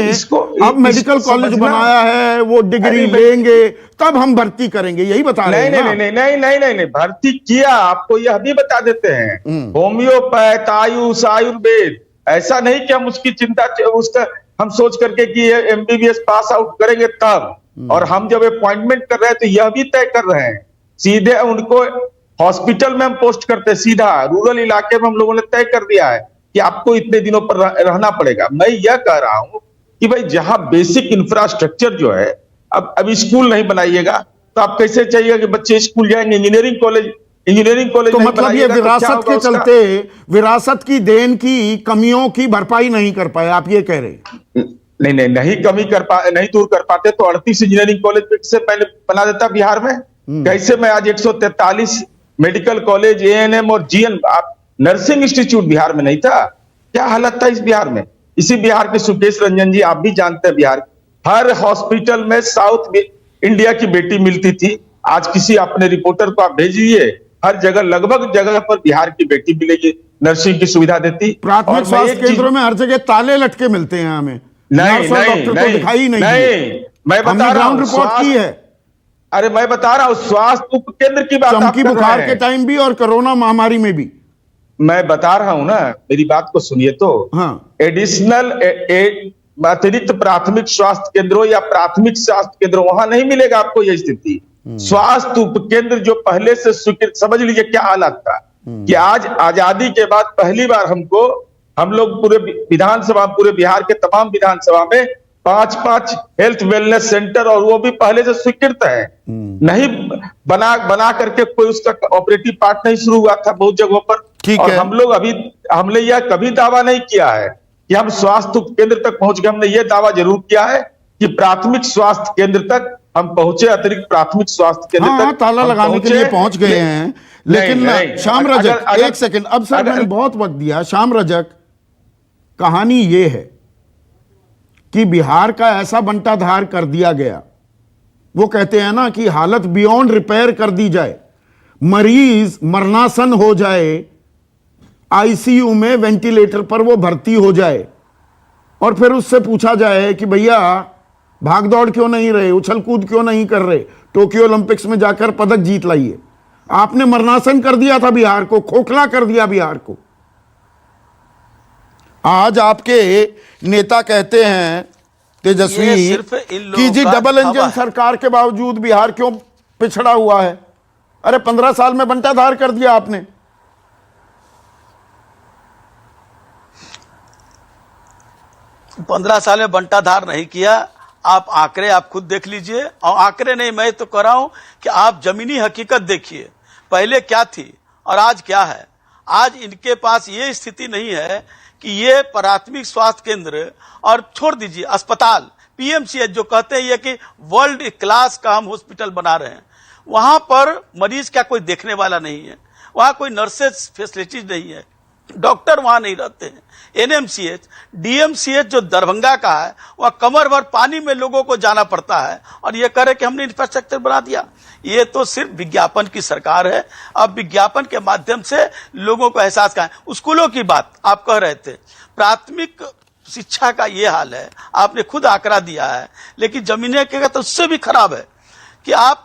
अब मेडिकल कॉलेज बनाया है, वो डिग्री लेंगे तब हम भर्ती करेंगे, यही बता रहे हैं।
नहीं, भर्ती किया, आपको यह भी बता देते हैं। होम्योपैथ, आयुष, आयुर्वेद, ऐसा नहीं कि हम उसकी चिंता, उसका हम सोच करके कि एमबीबीएस पास आउट करेंगे तब, और हम जब अपॉइंटमेंट कर रहे हैं तो यह भी तय कर रहे हैं, सीधे उनको हॉस्पिटल में हम पोस्ट करते, सीधा रूरल इलाके में हम लोगों ने तय कर दिया है कि आपको इतने दिनों पर रहना पड़ेगा। मैं यह कह रहा हूं कि भाई जहां बेसिक इंफ्रास्ट्रक्चर जो है, अब स्कूल नहीं बनाइएगा तो आप कैसे चाहिए कि बच्चे स्कूल जाएंगे? इंजीनियरिंग कॉलेज
तो मतलब ये विरासत के चलते, विरासत की देन की कमियों की भरपाई नहीं कर पाए, आप ये कह रहे हैं?
नहीं कमी नहीं दूर कर पाते तो 38 इंजीनियरिंग कॉलेज से पहले बना देता बिहार में। कैसे मैं आज 143 मेडिकल कॉलेज, एएनएम और जीएन, नर्सिंग इंस्टीट्यूट बिहार में नहीं था? क्या हालत था इस बिहार में? इसी बिहार के सुकेश रंजन जी, आप भी जानते हैं, बिहार हर हॉस्पिटल में साउथ इंडिया की बेटी मिलती थी। आज किसी अपने रिपोर्टर को आप भेजिए, हर जगह लगभग जगह पर बिहार की बेटी मिलेगी, नर्सिंग की सुविधा देती।
प्राथमिक स्वास्थ्य केंद्रों में हर जगह ताले लटके मिलते हैं हमें, डॉक्टर को दिखाई नहीं।
मैं बता रहा हूं,
रिपोर्ट की है।
अरे मैं बता रहा हूं, स्वास्थ्य उपकेंद्र की बात,
चमकी बुखार के टाइम भी और कोरोना महामारी में भी।
मैं बता रहा हूं ना, मेरी बात को सुनिए तो।
हाँ।
एडिशनल अतिरिक्त प्राथमिक स्वास्थ्य केंद्रों या प्राथमिक स्वास्थ्य केंद्रों, वहां नहीं मिलेगा आपको यह स्थिति। स्वास्थ्य उपकेंद्र जो पहले से स्वीकृत, समझ लीजिए क्या हालत था कि आज आजादी के बाद पहली बार हम लोग पूरे विधानसभा, पूरे बिहार के तमाम विधानसभा में 5-5 हेल्थ वेलनेस सेंटर, और वो भी पहले से स्वीकृत है। नहीं बना करके कोई उसका ऑपरेटिव पार्ट नहीं शुरू हुआ था बहुत जगहों पर। और हम लोग हमने यह कभी दावा नहीं किया है कि हम स्वास्थ्य केंद्र तक पहुंच गए। हमने यह दावा जरूर किया है कि प्राथमिक स्वास्थ्य केंद्र तक हम पहुंचे, अतिरिक्त प्राथमिक स्वास्थ्य केंद्र तक
ताला लगाने के लिए पहुंच गए हैं। लेकिन श्याम रजक, एक सेकंड, अब सर मैंने बहुत वक्त दिया। श्याम रजक, कहानी यह है कि बिहार का ऐसा बंटाधार कर दिया गया, वो कहते हैं ना कि हालत बियॉन्ड रिपेयर कर दी जाए, मरीज मरनासन हो जाए आईसीयू में वेंटिलेटर पर वो भर्ती हो जाए और फिर उससे पूछा जाए कि भैया भाग दौड़ क्यों नहीं रहे, उछल कूद क्यों नहीं कर रहे, टोक्यो ओलंपिक्स में जाकर पदक जीत लाइए। आपने मरणासन कर दिया था बिहार को, खोखला कर दिया बिहार को। आज आपके नेता कहते हैं तेजस्वी कि जी डबल इंजन सरकार के बावजूद बिहार क्यों पिछड़ा हुआ है। अरे 15 साल में बंटाधार कर दिया आपने।
पंद्रह साल में बंटाधार नहीं किया। आप आंकड़े आप खुद देख लीजिए, और आंकड़े नहीं, मैं तो कह रहा हूं कि आप जमीनी हकीकत देखिए, पहले क्या थी और आज क्या है। आज इनके पास ये स्थिति नहीं है कि ये प्राथमिक स्वास्थ्य केंद्र और छोड़ दीजिए अस्पताल, पीएमसीएच जो कहते हैं ये कि वर्ल्ड क्लास का हम हॉस्पिटल बना रहे हैं, वहां पर मरीज का कोई देखने वाला नहीं है, वहां कोई नर्सेज फैसिलिटीज नहीं है, डॉक्टर वहां नहीं रहते हैं। एनएमसीएच, डीएमसीएच जो दरभंगा का है, वह कमर भर पानी में लोगों को जाना पड़ता है और ये कह रहे कि हमने इंफ्रास्ट्रक्चर बना दिया। ये तो सिर्फ विज्ञापन की सरकार है। अब विज्ञापन के माध्यम से लोगों को एहसास का है। स्कूलों की बात आप कह रहे थे, प्राथमिक शिक्षा का ये हाल है, आपने खुद आंकड़ा दिया है, लेकिन जमीनी हकीकत तो उससे भी खराब है कि आप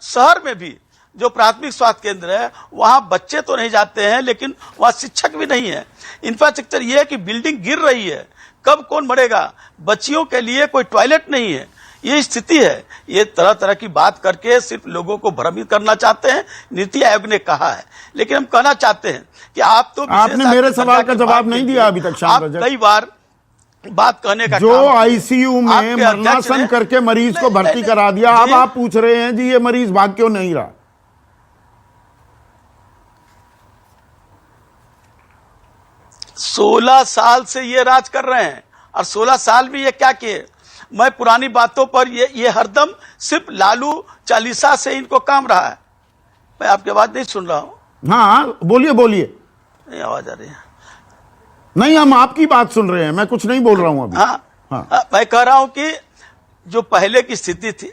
शहर में भी जो प्राथमिक स्वास्थ्य केंद्र है वहां बच्चे तो नहीं जाते हैं, लेकिन वहां शिक्षक भी नहीं है। इंफ्रास्ट्रक्चर ये है कि बिल्डिंग गिर रही है, कब कौन मरेगा, बच्चियों के लिए कोई टॉयलेट नहीं है, ये स्थिति है। ये तरह तरह की बात करके सिर्फ लोगों को भ्रमित करना चाहते हैं। नीति आयोग ने कहा है, लेकिन हम कहना चाहते हैं कि आप तो
आपने मेरे सवाल का जवाब नहीं दिया अभी तक।
आप कई बार बात कहने का
जो आईसीयू में मरणासन करके मरीज को भर्ती करा दिया, अब आप पूछ रहे हैं जी ये मरीज भाग क्यों नहीं रहा।
16 साल से ये राज कर रहे हैं और 16 साल में ये क्या किए। मैं पुरानी बातों पर ये हरदम सिर्फ लालू चालीसा से इनको काम रहा है। मैं आपकी बात नहीं सुन रहा हूं।
हाँ बोलिए बोलिए।
नहीं आवाज आ रही है।
नहीं, हम आपकी बात सुन रहे हैं, मैं कुछ नहीं बोल रहा हूं अभी।
हाँ, मैं कह रहा हूं कि जो पहले की स्थिति थी,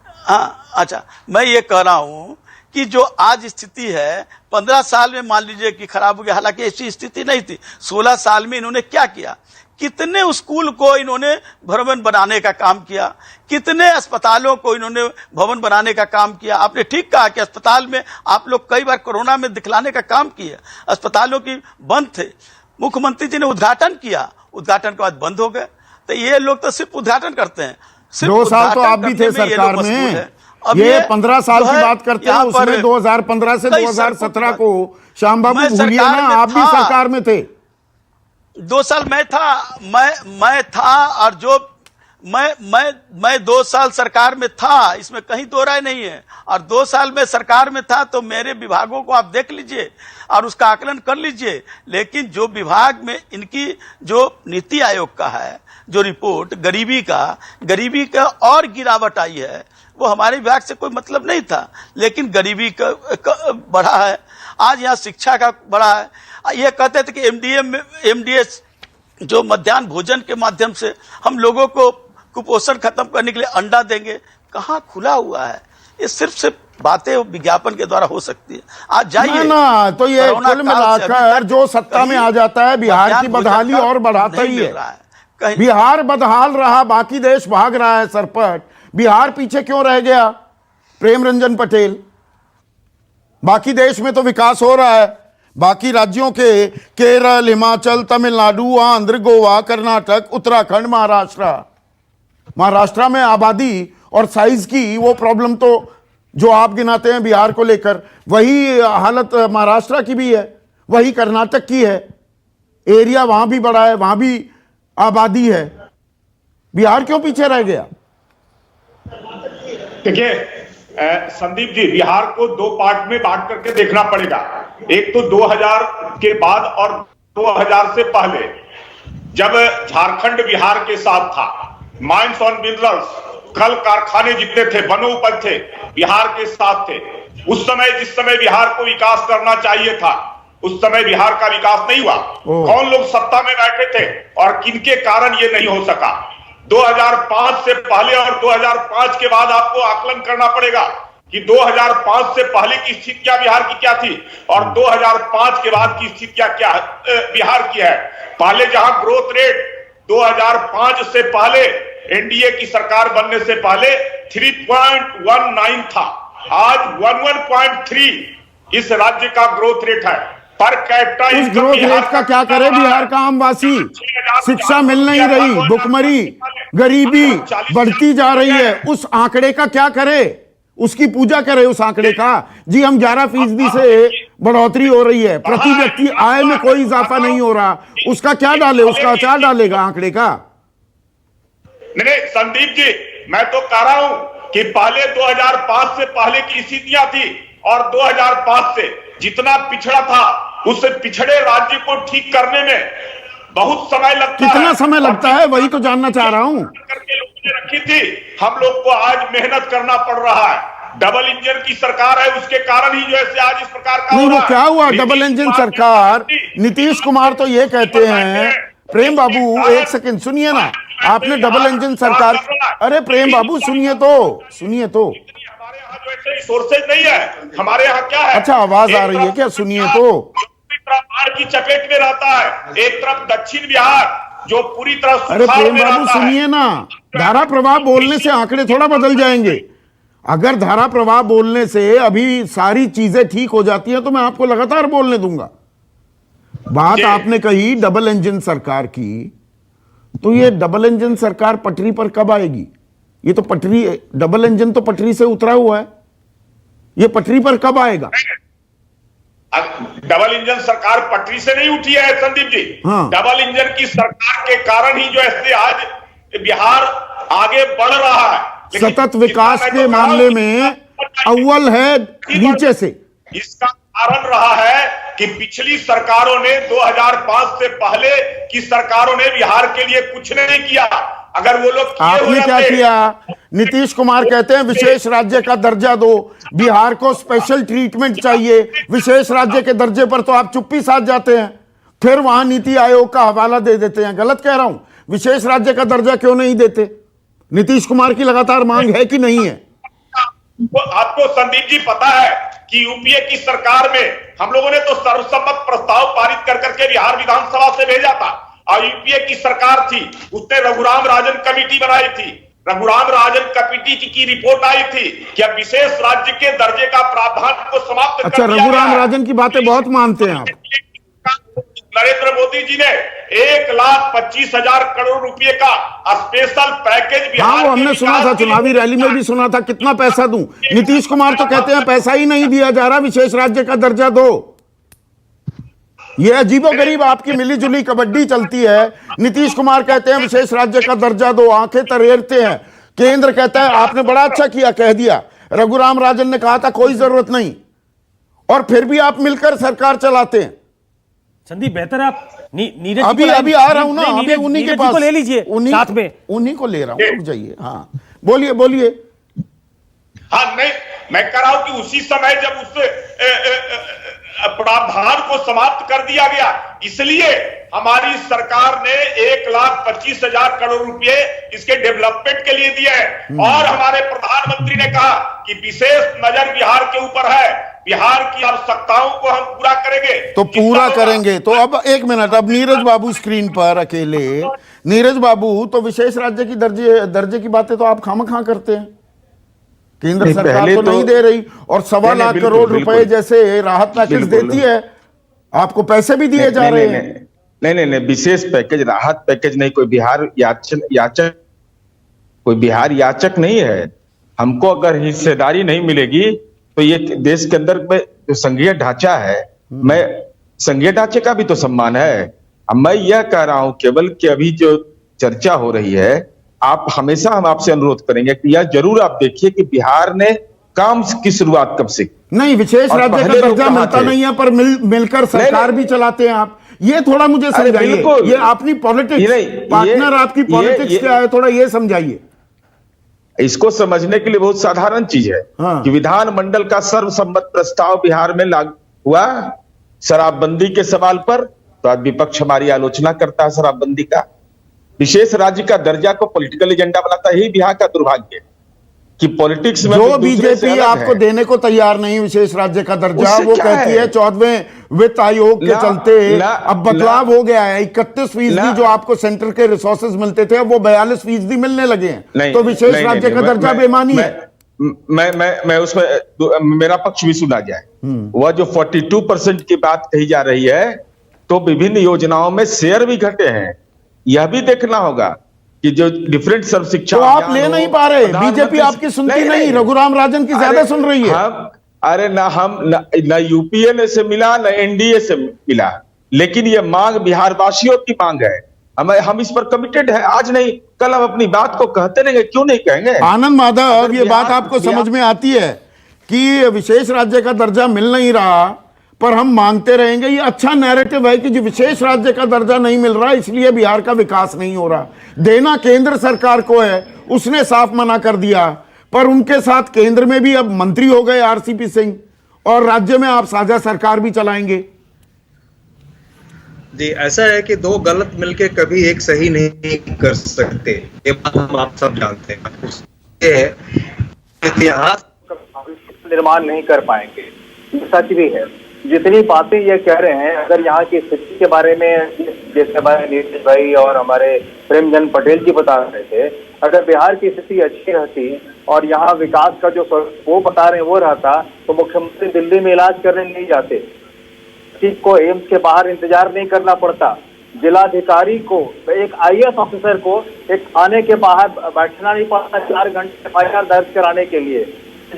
हाँ अच्छा, मैं ये कह रहा हूं कि जो आज स्थिति है 15 साल में मान लीजिए कि खराब हो गया, हालांकि ऐसी स्थिति नहीं थी। 16 साल में इन्होंने क्या किया, कितने स्कूल को इन्होंने भवन बनाने का काम किया, कितने अस्पतालों को इन्होंने भवन बनाने का काम किया। आपने ठीक कहा कि अस्पताल में आप लोग कई बार कोरोना में दिखलाने का काम किया, अस्पतालों की बंद थे, मुख्यमंत्री जी ने उद्घाटन किया, उद्घाटन के बाद बंद हो गए। तो ये लोग तो सिर्फ उद्घाटन करते हैं।
2 साल तो आप भी थे सरकार में। अब ये 15 साल की बात करते हैं, उसमें 2015 से 2017 को श्याम बाबू भूलिए ना, आप भी सरकार में थे।
2 साल मैं था, मैं था, और जो मैं 2 साल सरकार में था, इसमें कहीं दो राय नहीं है। और 2 साल में सरकार में था तो मेरे विभागों को आप देख लीजिए और उसका आकलन कर लीजिए। लेकिन जो विभाग में इनकी जो नीति आयोग का है जो रिपोर्ट गरीबी का और गिरावट आई है, वो हमारे विभाग से कोई मतलब नहीं था, लेकिन गरीबी का बढ़ा है। आज यहाँ शिक्षा का बढ़ा है। ये कहते थे कि एमडीएस जो मध्याह्न भोजन के माध्यम से हम लोगों को कुपोषण खत्म करने के लिए अंडा देंगे, कहाँ खुला हुआ है। ये सिर्फ बातें विज्ञापन के द्वारा हो सकती है। आज जाइए
ना, तो ये कुल मिलाकर जो सत्ता में आ जाता है बिहार की बदहाली और बढ़ाता ही है। बिहार बदहाल रहा, बाकी देश भाग रहा है सरपट। बिहार पीछे क्यों रह गया? प्रेम रंजन पटेल, बाकी देश में तो विकास हो रहा है। बाकी राज्यों के केरल, हिमाचल, तमिलनाडु, आंध्र, गोवा, कर्नाटक, उत्तराखंड, महाराष्ट्र में आबादी और साइज की वो प्रॉब्लम तो जो आप गिनाते हैं बिहार को लेकर, वही हालत महाराष्ट्र की भी है, वही कर्नाटक की है। एरिया वहां भी बड़ा है, वहां भी आबादी है। बिहार क्यों पीछे रह गया?
देखिए संदीप जी, बिहार को 2 पार्ट में बांट करके देखना पड़ेगा। एक तो 2000 के बाद और 2000 से पहले, जब झारखंड बिहार के साथ था, माइंस ऑन मिनरल्स, कल कारखाने जितने थे, वनोपज थे, बिहार के साथ थे। उस समय जिस समय बिहार को विकास करना चाहिए था, उस समय बिहार का विकास नहीं हुआ। कौन लोग सत्ता में बैठे थे और किनके कारण ये नहीं हो सका? 2005 से पहले और 2005 के बाद आपको आकलन करना पड़ेगा कि 2005 से पहले की स्थितियां बिहार की क्या थी और 2005 के बाद की स्थितियां क्या बिहार की है। पहले जहां ग्रोथ रेट 2005 से पहले एनडीए की सरकार बनने से पहले 3.19 था, आज 11.3 इस राज्य का ग्रोथ रेट है। पर कैपिटा
उस ग्रोथ रेट का क्या करे बिहार का आमवासी? शिक्षा मिल नहीं रही, भुखमरी, गरीबी बढ़ती जा रही है। उस आंकड़े का क्या करे? उसकी पूजा करे उस आंकड़े का। जी हम 11% से बढ़ोतरी हो रही है, प्रति व्यक्ति आय में कोई इजाफा नहीं हो रहा, उसका क्या डाले? उसका अचार डालेगा आंकड़े का?
नहीं संदीप जी, मैं तो कह रहा हूं कि पहले 2005 से पहले की स्थितियां थी और 2005 से जितना पिछड़ा था उस पिछड़े राज्य को ठीक करने में बहुत समय लगता है।
कितना समय लगता है वही तो जानना चाह रहा हूं।
करके लोगों ने रखी थी, हम लोग को आज मेहनत करना पड़ रहा है। डबल इंजन की सरकार है, उसके कारण ही जो है आज इस प्रकार का
नहीं,
हो
वो
रहा
क्या
है।
हुआ डबल इंजन सरकार? नीतीश कुमार तो ये कहते हैं, प्रेम बाबू एक सेकंड सुनिए ना, आपने डबल इंजन सरकार, अरे प्रेम बाबू सुनिए तो
हमारे यहाँ जो ऐसे रिसोर्सेज नहीं है, हमारे यहाँ क्या है?
अच्छा आवाज आ रही है क्या? सुनिए तो।
बाढ़ की चपेट में रहता है, एक तरफ दक्षिण बिहार जो पूरी तरह
अरे
सुखाड़
प्रेम
में
बाबू
रहता है।
सुनिए ना, धारा प्रवाह बोलने से आंकड़े थोड़ा बदल जाएंगे। अगर धारा प्रवाह बोलने से अभी सारी चीजें ठीक हो जाती हैं तो मैं आपको लगातार बोलने दूंगा। बात आपने कही डबल इंजन सरकार की, तो ये डबल इंजन सरकार पटरी पर कब आएगी? ये तो पटरी, डबल इंजन तो पटरी से उतरा हुआ है, ये पटरी पर कब आएगा?
डबल इंजन सरकार पटरी से नहीं उठी है संदीप जी।
हाँ।
डबल इंजन की सरकार के कारण ही जो है आज बिहार आगे बढ़ रहा है। लेकिन
सतत विकास के मामले में अव्वल है नीचे से।
इसका कारण रहा है कि पिछली सरकारों ने 2005 से पहले की सरकारों ने बिहार के लिए कुछ नहीं किया। अगर वो लोग
आपने क्या किया? नीतीश कुमार कहते हैं विशेष राज्य का दर्जा दो, बिहार को स्पेशल ट्रीटमेंट चाहिए, विशेष राज्य के दर्जे पर तो आप चुप्पी साध जाते हैं, फिर वहां नीति आयोग का हवाला दे देते हैं। गलत कह रहा हूं? विशेष राज्य का दर्जा क्यों नहीं देते? नीतीश कुमार की लगातार मांग है कि नहीं है?
आपको संदीप जी पता है कि यूपीए की सरकार में हम लोगों ने तो सर्वसम्मत प्रस्ताव पारित कर करके बिहार विधानसभा से भेजा था, और यूपीए की सरकार थी, उसने रघुराम राजन कमेटी बनाई थी। रघुराम राजन कमेटी की रिपोर्ट आई थी कि अब विशेष राज्य के दर्जे का प्रावधान को समाप्त
अच्छा,
कर दिया
रघुराम
गया।
राजन की बातें बहुत मानते हैं आप।
नरेंद्र मोदी जी ने 1,25,000 करोड़ रुपए का स्पेशल पैकेज बिहार
हाँ, वो हमने
के
सुना था,
विकास के लिए
चुनावी रैली में भी सुना था। कितना पैसा दूं? नीतीश कुमार तो कहते हैं पैसा ही नहीं दिया जा रहा, विशेष राज्य का दर्जा दो। ये अजीबोगरीब आपकी मिलीजुली कबड्डी चलती है। नीतीश कुमार कहते हैं विशेष राज्य का दर्जा दो, आंखें तरेरते हैं। केंद्र कहता है आपने बड़ा अच्छा किया, कह दिया। रघुराम राजन ने कहा था कोई जरूरत नहीं, और फिर भी आप मिलकर सरकार चलाते हैं।
संदीप बेहतर है आप नीरज
अभी आ रहा हूं ना, अभी उन्हीं के पास
ले लीजिए साथ में,
उन्हीं को ले रहा हूं। रुक जाइए। हाँ बोलिए।
हाँ नहीं, मैं कह रहा हूं कि उसी समय जब उस प्रावधान को समाप्त कर दिया गया, इसलिए हमारी सरकार ने 1,25,000 करोड़ रुपए इसके डेवलपमेंट के लिए दिए हैं। और हमारे प्रधानमंत्री ने कहा कि विशेष नजर बिहार के ऊपर है, बिहार की आवश्यकताओं को हम पूरा करेंगे।
तो पूरा करेंगे। तो अब एक मिनट, अब नीरज बाबू स्क्रीन पर अकेले। नीरज बाबू, तो विशेष राज्य की दर्जे की बातें तो आप खामखा करते हैं। केंद्र सरकार तो नहीं दे रही, और 1.25 लाख करोड़ रुपए जैसे राहत पैकेज देती है, आपको पैसे भी दिए जा रहे हैं।
नहीं, विशेष पैकेज, राहत पैकेज नहीं, कोई बिहार याचक कोई बिहार याचक नहीं है। हमको अगर हिस्सेदारी नहीं मिलेगी तो ये देश के अंदर में जो संघीय ढांचा है, मैं संघीय ढांचे का भी तो सम्मान है। अब मैं यह कह रहा हूं केवल कि अभी जो चर्चा हो रही है, आप हमेशा हम आपसे अनुरोध करेंगे कि यह जरूर आप देखिए कि बिहार ने काम की शुरुआत कब से।
नहीं, विशेष राज्य का दर्जा मिलता नहीं है, पर मिलकर सरकार भी चलाते हैं आप। ये थोड़ा मुझे समझाइए, ये अपनी पॉलिटिक्स, पार्टनर आपकी पॉलिटिक्स क्या है, थोड़ा ये समझाइए।
इसको समझने के लिए बहुत साधारण चीज है।
हाँ।
कि विधानमंडल का सर्वसम्मत प्रस्ताव बिहार में लागू हुआ शराबबंदी के सवाल पर, तो आज विपक्ष हमारी आलोचना करता है शराबबंदी का। विशेष राज्य का दर्जा को पॉलिटिकल एजेंडा बनाता ही बिहार का दुर्भाग्य है। कि पॉलिटिक्स में
जो
भी दूसरे से
बीजेपी
अलग
आपको
है।
देने को तैयार नहीं विशेष राज्य का दर्जा,
उससे
वो
क्या
कहती है 14वें वित्त आयोग के चलते अब बदलाव हो गया है। 31% जो आपको सेंटर के रिसोर्सेज मिलते थे अब वो 42% मिलने लगे हैं, तो विशेष राज्य का दर्जा बेमानी है।
मैं उसमें मेरा पक्ष भी सुना जाए। वह जो 42% की बात कही जा रही है, तो विभिन्न योजनाओं में शेयर भी घटे हैं, यह भी देखना होगा कि जो डिफरेंट सर्व शिक्षा
तो आप ले नहीं पा रहे, बीजेपी आपकी सुनती नहीं, रघुराम राजन की ज्यादा सुन रही है।
अरे ना यूपीए से मिला ना एनडीए से मिला, लेकिन ये मांग बिहार वासियों की मांग है। हम इस पर कमिटेड है, आज नहीं कल हम अपनी बात को कहते रहेंगे, क्यों नहीं कहेंगे।
आनंद माधव, ये बात आपको समझ में आती है कि विशेष राज्य का दर्जा मिल नहीं रहा पर हम मांगते रहेंगे, ये अच्छा नैरेटिव है कि जो विशेष राज्य का दर्जा नहीं मिल रहा इसलिए बिहार का विकास नहीं हो रहा। देना केंद्र सरकार को है, उसने साफ मना कर दिया, पर उनके साथ केंद्र में भी अब मंत्री हो गए आरसीपी सिंह और राज्य में आप साझा सरकार भी चलाएंगे।
जी, ऐसा है कि दो गलत मिलके कभी एक सही नहीं कर सकते, ये बात हम आप सब जानते हैं। ये इतिहास
निर्माण नहीं कर पाएंगे, सच भी है। जितनी बातें ये कह रहे हैं, अगर यहाँ की स्थिति के बारे में जैसे हमारे नीतीश भाई और हमारे प्रेमचंद पटेल जी बता रहे थे, अगर बिहार की स्थिति अच्छी रहती और यहाँ विकास का जो वो बता रहे हैं वो रहता, तो मुख्यमंत्री दिल्ली में इलाज करने नहीं जाते, किसी को एम्स के बाहर इंतजार नहीं करना पड़ता, जिलाधिकारी को, एक आईएएस ऑफिसर को एक थाने के बाहर बैठना नहीं पड़ता 4 घंटे एफआईआर दर्ज कराने के लिए।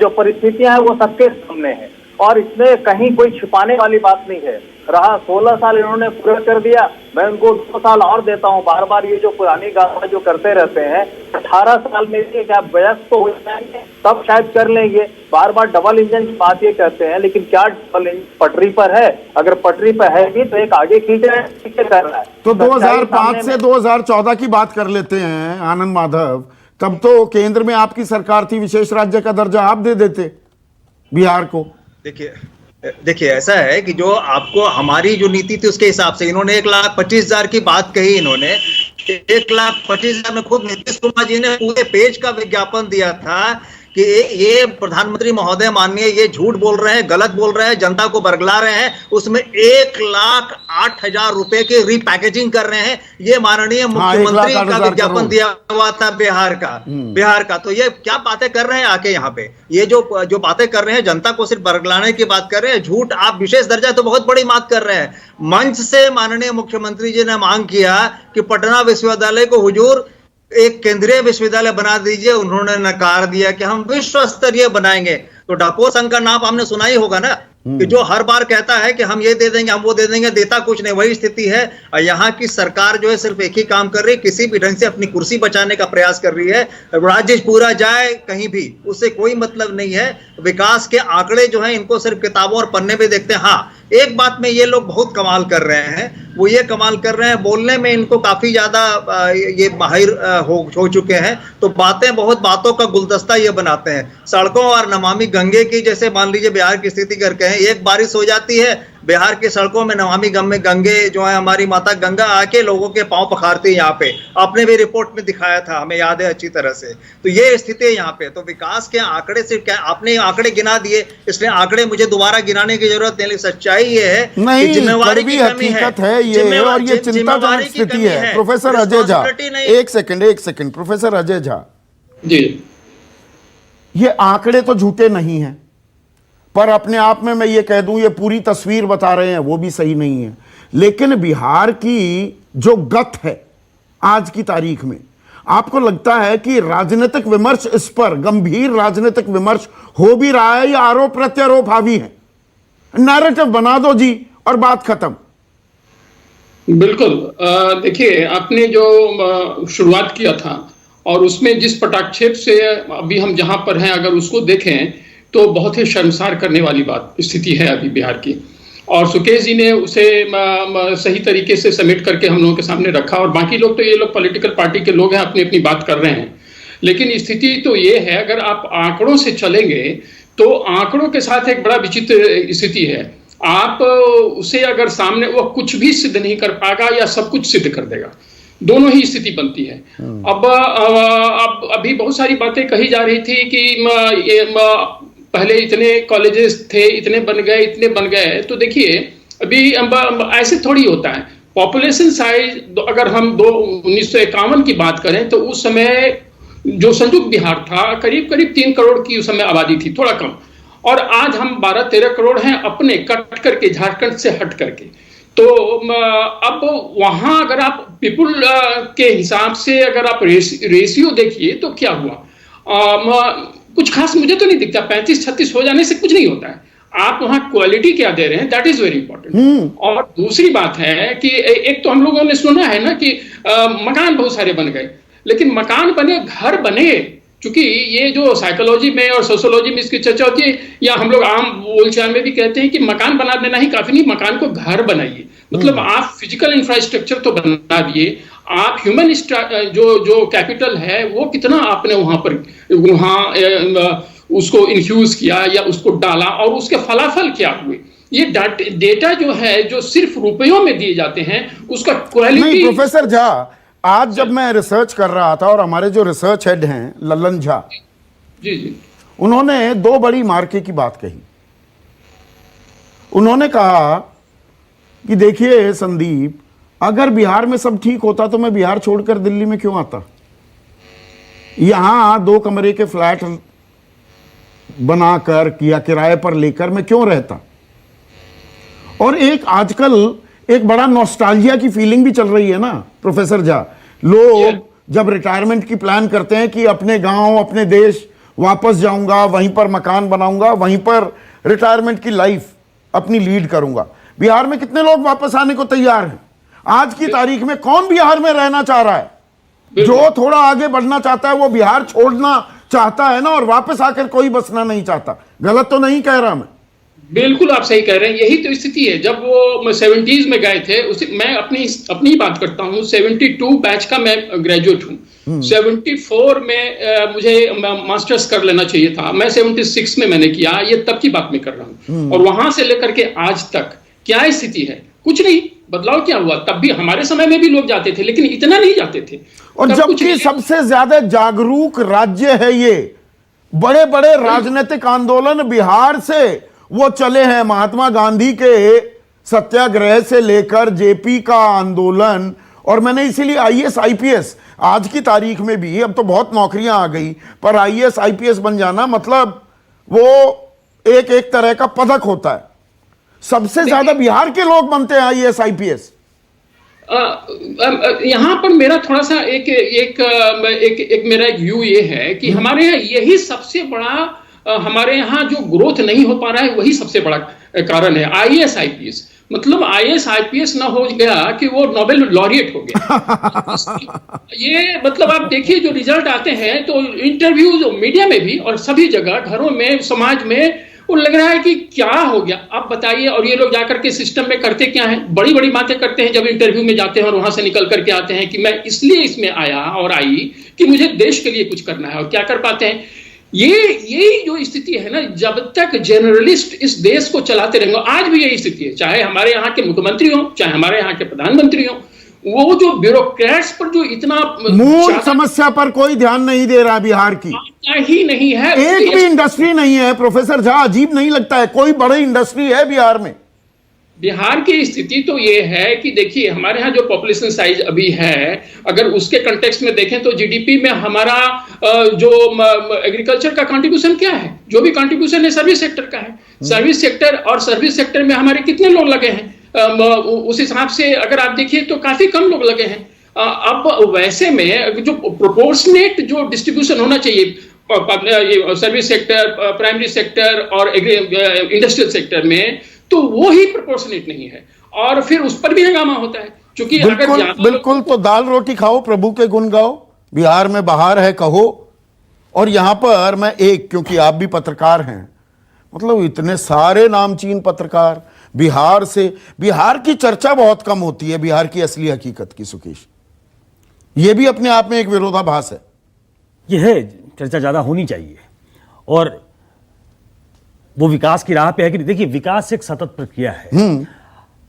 जो परिस्थितियां हैं वो सबके सामने हैं और इसमें कहीं कोई छिपाने वाली बात नहीं है। रहा 16 साल इन्होंने पूरा कर दिया, मैं उनको 2 साल और देता हूँ। बार बार ये जो पुरानी गाना जो करते रहते हैं, 18 साल में भी क्या व्यस्त तो हो जाएंगे तब शायद कर लेंगे। बार बार डबल इंजन की बात ये कहते हैं, लेकिन क्या डबल इंजन पटरी पर है? अगर पटरी पर है भी तो एक आगे खींचे कर रहा है।
तो 2005 से 2014 की बात कर लेते हैं आनंद माधव, तब तो केंद्र में आपकी सरकार थी, विशेष राज्य का दर्जा आप दे देते बिहार को।
देखिए ऐसा है कि जो आपको हमारी जो नीति थी उसके हिसाब से इन्होंने 1,25,000 की बात कही। इन्होंने 1,25,000 में खुद नीतीश कुमार जी ने पूरे पेज का विज्ञापन दिया था कि ये प्रधानमंत्री महोदय माननीय ये झूठ बोल रहे हैं, गलत बोल रहे हैं, जनता को बरगला रहे हैं। उसमें 1,08,000 रुपए की रीपैकेजिंग कर रहे हैं। ये माननीय मुख्यमंत्री का विज्ञापन दिया हुआ था बिहार का। तो ये क्या बातें कर रहे हैं आके यहाँ पे, ये जो बातें कर रहे हैं जनता को सिर्फ बरगलाने की बात कर रहे हैं, झूठ। आप विशेष दर्जा तो बहुत बड़ी बात कर रहे हैं। मंच से माननीय मुख्यमंत्री जी ने मांग किया कि पटना विश्वविद्यालय को हुजूर एक केंद्रीय विश्वविद्यालय बना दीजिए, उन्होंने नकार दिया कि हम विश्व स्तरीय बनाएंगे। तो डॉक्टर संघ का नाम आपने सुना ही होगा ना, कि जो हर बार कहता है कि हम ये दे देंगे, हम वो दे देंगे, देता कुछ नहीं। वही स्थिति है। और यहाँ की सरकार जो है सिर्फ एक ही काम कर रही है, किसी भी ढंग से अपनी कुर्सी बचाने का प्रयास कर रही है। राज्य पूरा जाए कहीं भी, उससे कोई मतलब नहीं है। विकास के आंकड़े जो है इनको सिर्फ किताबों और पन्ने पे देखते हैं। हाँ, एक बात में ये लोग बहुत कमाल कर रहे हैं, वो ये कमाल कर रहे हैं, बोलने में इनको काफी ज्यादा ये माहिर हो चुके हैं। तो बहुत बातों का गुलदस्ता ये बनाते हैं। सड़कों और नमामि गंगे की जैसे मान लीजिए बिहार की स्थिति करके हैं, एक बारिश हो जाती है, बिहार की सड़कों में नमामि गंगे जो है हमारी माता गंगा आके लोगों के पांव पखारती है। यहाँ पे आपने भी रिपोर्ट में दिखाया था, हमें याद है अच्छी तरह से। तो ये स्थिति है यहाँ पे। तो विकास के आंकड़े से क्या, आपने आंकड़े गिना दिए, इसलिए आंकड़े मुझे दोबारा गिनाने की जरूरत नहीं। सच्चाई ये है कि जिम्मेवारी की कमी है
ये, और ये चिंताजनक स्थिति है। प्रोफेसर अजय झा, एक सेकंड प्रोफेसर अजय झा
जी,
ये आंकड़े तो झूठे नहीं हैं, पर अपने आप में मैं ये कह दूं ये पूरी तस्वीर बता रहे हैं, वो भी सही नहीं है। लेकिन बिहार की जो गत है आज की तारीख में, आपको लगता है कि राजनीतिक विमर्श इस पर, गंभीर राजनीतिक विमर्श हो भी रहा है या आरोप प्रत्यारोप हावी है? नैरेटिव बना दो जी और बात खत्म।
बिल्कुल। देखिए, आपने जो शुरुआत किया था और उसमें जिस पटाक्षेप से अभी हम जहां पर हैं अगर उसको देखें तो बहुत ही शर्मसार करने वाली बात स्थिति है अभी बिहार की। और सुकेश जी ने उसे सही तरीके से समेट करके हम लोगों के सामने रखा। और बाकी लोग तो ये लोग पॉलिटिकल पार्टी के लोग हैं, अपनी अपनी बात कर रहे हैं। लेकिन स्थिति तो ये है, अगर आप आंकड़ों से चलेंगे तो आंकड़ों के साथ एक बड़ा विचित्र स्थिति है। आप उसे अगर सामने, वो कुछ भी सिद्ध नहीं कर पाएगा या सब कुछ सिद्ध कर देगा। दोनों ही स्थिति बनती है। अब अभी बहुत सारी बातें कही जा रही थी कि पहले इतने कॉलेजेस थे, इतने बन गए। तो देखिए अभी ऐसे थोड़ी होता है। पॉपुलेशन साइज अगर हम 1951 की बात करें तो उस समय जो संयुक्त बिहार था करीब 3 करोड़ की उस समय आबादी थी, थोड़ा कम। और आज हम 12-13 करोड़ हैं अपने कट करके, झारखंड से हट करके। तो अब वहां अगर आप पीपुल के हिसाब से अगर आप रेशियो देखिए तो क्या हुआ, कुछ खास मुझे तो नहीं दिखता। 35-36 हो जाने से कुछ नहीं होता है। आप वहां क्वालिटी क्या दे रहे हैं, दैट इज वेरी इंपॉर्टेंट। और दूसरी बात है कि एक तो हम लोगों ने सुना है ना कि मकान बहुत सारे बन गए, लेकिन मकान बने, घर बने। क्योंकि ये जो साइकोलॉजी में और सोशियोलॉजी में इसकी चर्चा होती है, या हम लोग आम बोलचाल में भी कहते हैं कि मकान बना देना ही काफी नहीं, मकान को घर बनाइए। मतलब आप फिजिकल इंफ्रास्ट्रक्चर तो बना दिए, आप ह्यूमन जो कैपिटल है वो कितना आपने वहां उसको इन्फ्यूज किया या उसको डाला, और उसके फलाफल क्या हुए। ये डेटा जो है, जो सिर्फ रुपयों में दिए जाते हैं, उसका क्वालिटी
नहीं। प्रोफेसर झा, आज जब मैं रिसर्च कर रहा था और हमारे जो रिसर्च हेड हैं लल्लन झा
जी,
उन्होंने 2 बड़ी मार्के की बात कही। उन्होंने कहा कि देखिए संदीप, अगर बिहार में सब ठीक होता तो मैं बिहार छोड़कर दिल्ली में क्यों आता, यहां 2 कमरे के फ्लैट बनाकर या किराए पर लेकर मैं क्यों रहता। और एक आजकल एक बड़ा नॉस्टैल्जिया की फीलिंग भी चल रही है ना प्रोफेसर झा। लोग जब रिटायरमेंट की प्लान करते हैं कि अपने गांव, अपने देश वापस जाऊंगा, वहीं पर मकान बनाऊंगा, वहीं पर रिटायरमेंट की लाइफ अपनी लीड करूंगा। बिहार में कितने लोग वापस आने को तैयार हैं? आज की तारीख में कौन बिहार में रहना चाह रहा है? जो थोड़ा आगे बढ़ना चाहता है वो बिहार छोड़ना चाहता है ना, और वापस आकर कोई बसना नहीं चाहता। गलत तो नहीं कह रहा मैं?
बिल्कुल आप सही कह रहे हैं। यही तो स्थिति है। जब वो 70s में गए थे, मैं अपनी बात करता हूँ। 72 बैच का मैं ग्रेजुएट हूँ। 74 में मुझे मास्टर्स कर लेना चाहिए था। मैं 76 में मैंने किया। ये तब की बात मैं कर रहा हूँ। और वहां से लेकर के आज तक क्या स्थिति है? कुछ नहीं, बदलाव क्या हुआ? तब भी हमारे समय में भी लोग जाते थे, लेकिन इतना नहीं जाते थे।
और जबकि सबसे ज्यादा जागरूक राज्य है ये। बड़े बड़े राजनीतिक आंदोलन बिहार से वो चले हैं। महात्मा गांधी के सत्याग्रह से लेकर जेपी का आंदोलन। और मैंने इसीलिए आईएएस आईपीएस, आज की तारीख में भी, अब तो बहुत नौकरियां आ गई, पर आईएएस आईपीएस बन जाना मतलब वो एक तरह का पदक होता है। सबसे ज्यादा बिहार के लोग बनते हैं आईएएस आईपीएस।
यहां पर मेरा थोड़ा सा एक मेरा एक व्यू ये है कि हमारे यहाँ यही सबसे बड़ा, हमारे यहाँ जो ग्रोथ नहीं हो पा रहा है वही सबसे बड़ा कारण है। आईएएस आईपीएस मतलब आईएएस आईपीएस ना हो गया कि वो नोबेल लॉरिएट हो गया। ये मतलब आप देखिए जो रिजल्ट आते हैं तो इंटरव्यूज मीडिया में भी और सभी जगह, घरों में, समाज में, वो लग रहा है कि क्या हो गया आप बताइए। और ये लोग जाकर के सिस्टम में करते क्या है? बड़ी बड़ी बातें करते हैं जब इंटरव्यू में जाते हैं और वहां से निकल करके आते हैं कि मैं इसलिए इसमें आया और आई कि मुझे देश के लिए कुछ करना है। और क्या कर पाते हैं? ये जो स्थिति है ना, जब तक जनरलिस्ट इस देश को चलाते रहेंगे, आज भी यही स्थिति है, चाहे हमारे यहाँ के मुख्यमंत्री हो, चाहे हमारे यहाँ के प्रधानमंत्री हो, वो जो ब्यूरोक्रेट्स पर जो इतना
मूल समस्या पर कोई ध्यान नहीं दे रहा बिहार की,
ही नहीं है।
एक भी इंडस्ट्री नहीं है प्रोफेसर झा। अजीब नहीं लगता है? कोई बड़ी इंडस्ट्री है बिहार में?
बिहार की स्थिति तो ये है कि देखिए हमारे यहाँ जो पॉपुलेशन साइज अभी है, अगर उसके कंटेक्स्ट में देखें तो जीडीपी में हमारा जो एग्रीकल्चर का कंट्रीब्यूशन क्या है? जो भी कंट्रीब्यूशन है सर्विस सेक्टर का है। सर्विस सेक्टर, और सर्विस सेक्टर में हमारे कितने लोग लगे हैं? उस हिसाब से अगर आप देखिए तो काफी कम लोग लगे हैं। अब वैसे में जो प्रोपोर्शनेट जो डिस्ट्रीब्यूशन होना चाहिए सर्विस सेक्टर, प्राइमरी सेक्टर और इंडस्ट्रियल सेक्टर में, तो वो ही प्रोपोर्शनेट नहीं है। और फिर उस पर भी हंगामा होता है। क्योंकि
बिल्कुल तो दाल रोटी खाओ, प्रभु के गुण गाओ, बिहार में बहार है कहो। और यहां पर मैं क्योंकि आप भी पत्रकार हैं, मतलब इतने सारे नामचीन पत्रकार बिहार से, बिहार की चर्चा बहुत कम होती है, बिहार की असली हकीकत की। सुकेश, यह भी अपने आप में एक विरोधाभास है।
यह है, चर्चा ज्यादा होनी चाहिए। और वो विकास की राह पे है कि देखिए विकास एक सतत प्रक्रिया है।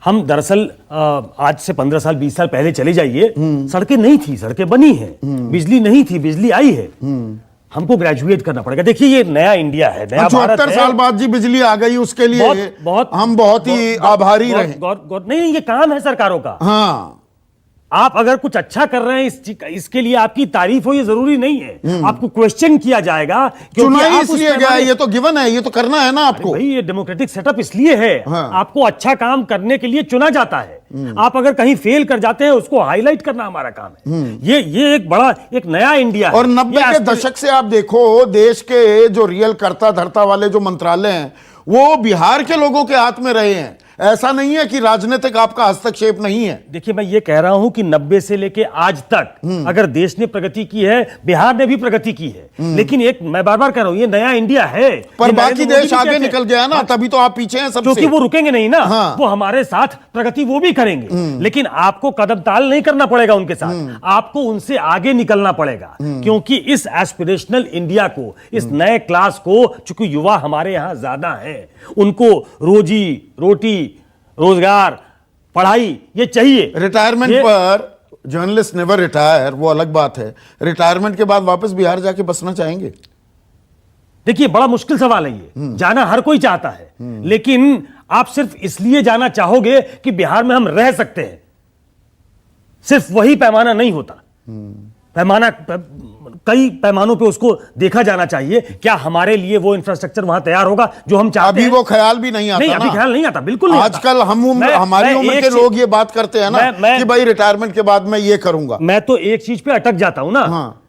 हम दरअसल आज से 15 साल 20 साल पहले चले जाइए, सड़कें नहीं थी, सड़कें बनी हैं, बिजली नहीं थी, बिजली आई है। हमको ग्रेजुएट करना पड़ेगा। देखिए ये नया इंडिया है, नया भारत
74
है।
साल बाद जी बिजली आ गई, उसके लिए हम बहुत ही आभारी रहे।
नहीं, ये काम है सरकारों का।
हाँ,
आप अगर कुछ अच्छा कर रहे हैं इसके लिए आपकी तारीफ हो, ये जरूरी नहीं है। आपको क्वेश्चन किया जाएगा,
चुनाई इसलिए गया है, ये तो गिवन है, ये तो करना है ना आपको।
भाई ये डेमोक्रेटिक सेटअप इसलिए है,
हाँ।
आपको अच्छा काम करने के लिए चुना जाता है। आप अगर कहीं फेल कर जाते हैं, उसको हाईलाइट करना हमारा काम है। ये एक बड़ा एक नया इंडिया है।
और 90 के दशक से आप देखो, देश के जो रियल कर्ता धर्ता वाले जो मंत्रालय हैं वो बिहार के लोगों के हाथ में रहे हैं। ऐसा नहीं है कि राजनीतिक आपका हस्तक्षेप नहीं है। देखिए
मैं ये कह रहा हूं कि 90 से लेके आज तक अगर देश ने प्रगति की है, बिहार ने भी प्रगति की है। लेकिन एक मैं बार बार कह रहा हूं, ये नया इंडिया है,
पर बाकी देश आगे निकल गया ना, तभी तो आप पीछे हैं सबसे।
क्योंकि वो रुकेंगे नहीं ना।
हाँ।
वो हमारे साथ प्रगति वो भी करेंगे, लेकिन आपको कदम ताल नहीं करना पड़ेगा उनके साथ, आपको उनसे आगे निकलना पड़ेगा। क्योंकि इस एस्पिरेशनल इंडिया को, इस नए क्लास को, चूंकि युवा हमारे यहां ज्यादा है, उनको रोजी रोटी, रोजगार, पढ़ाई ये चाहिए।
रिटायरमेंट पर जर्नलिस्ट नेवर रिटायर, वो अलग बात है। रिटायरमेंट के बाद वापस बिहार जाके बसना चाहेंगे?
देखिए बड़ा मुश्किल सवाल है ये, जाना हर कोई चाहता है, लेकिन आप सिर्फ इसलिए जाना चाहोगे कि बिहार में हम रह सकते हैं, सिर्फ वही पैमाना नहीं होता। पैमाना कई पैमानों पे उसको देखा जाना चाहिए। क्या हमारे लिए वो इंफ्रास्ट्रक्चर वहां तैयार होगा जो हम चाहते हैं?
अभी वो ख्याल भी नहीं आता।
नहीं, अभी ख्याल नहीं आता, बिल्कुल नहीं।
आजकल हमारी उम्र के लोग ये बात करते हैं ना कि भाई रिटायरमेंट के बाद मैं ये करूंगा।
मैं तो एक चीज पे अटक जाता हूं ना।
हाँ।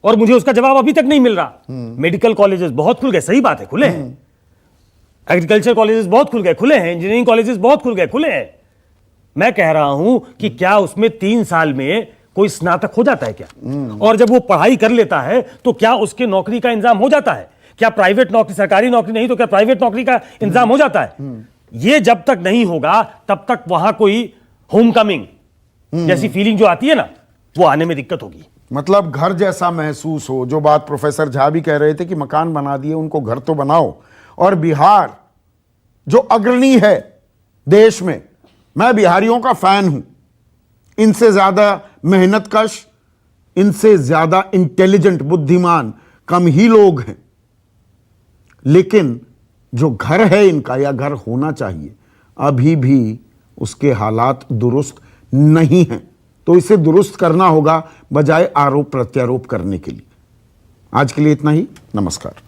और मुझे उसका जवाब अभी तक नहीं मिल रहा। मेडिकल कॉलेजेस बहुत खुल गए, सही बात है, खुले हैं। एग्रीकल्चर कॉलेजेस बहुत खुल गए, खुले हैं। इंजीनियरिंग कॉलेजेस बहुत खुल गए, खुले हैं। मैं कह रहा हूं कि क्या उसमें 3 साल में कोई स्नातक हो जाता है क्या? और जब वो पढ़ाई कर लेता है तो क्या उसके नौकरी का इंतजाम हो जाता है? क्या प्राइवेट नौकरी, सरकारी नौकरी नहीं तो क्या प्राइवेट नौकरी का इंतजाम हो जाता है? ये जब तक नहीं होगा तब तक वहां कोई होम कमिंग जैसी फीलिंग जो आती है ना, वो आने में दिक्कत होगी।
मतलब घर जैसा महसूस हो, जो बात प्रोफेसर झा भी कह रहे थे कि मकान बना दिए, उनको घर तो बनाओ। और बिहार जो अग्रणी है देश में, मैं बिहारियों का फैन हूं। इनसे ज्यादा मेहनतकश, इनसे ज्यादा इंटेलिजेंट, बुद्धिमान कम ही लोग हैं। लेकिन जो घर है इनका, या घर होना चाहिए, अभी भी उसके हालात दुरुस्त नहीं हैं। तो इसे दुरुस्त करना होगा बजाय आरोप प्रत्यारोप करने के लिए। आज के लिए इतना ही। नमस्कार।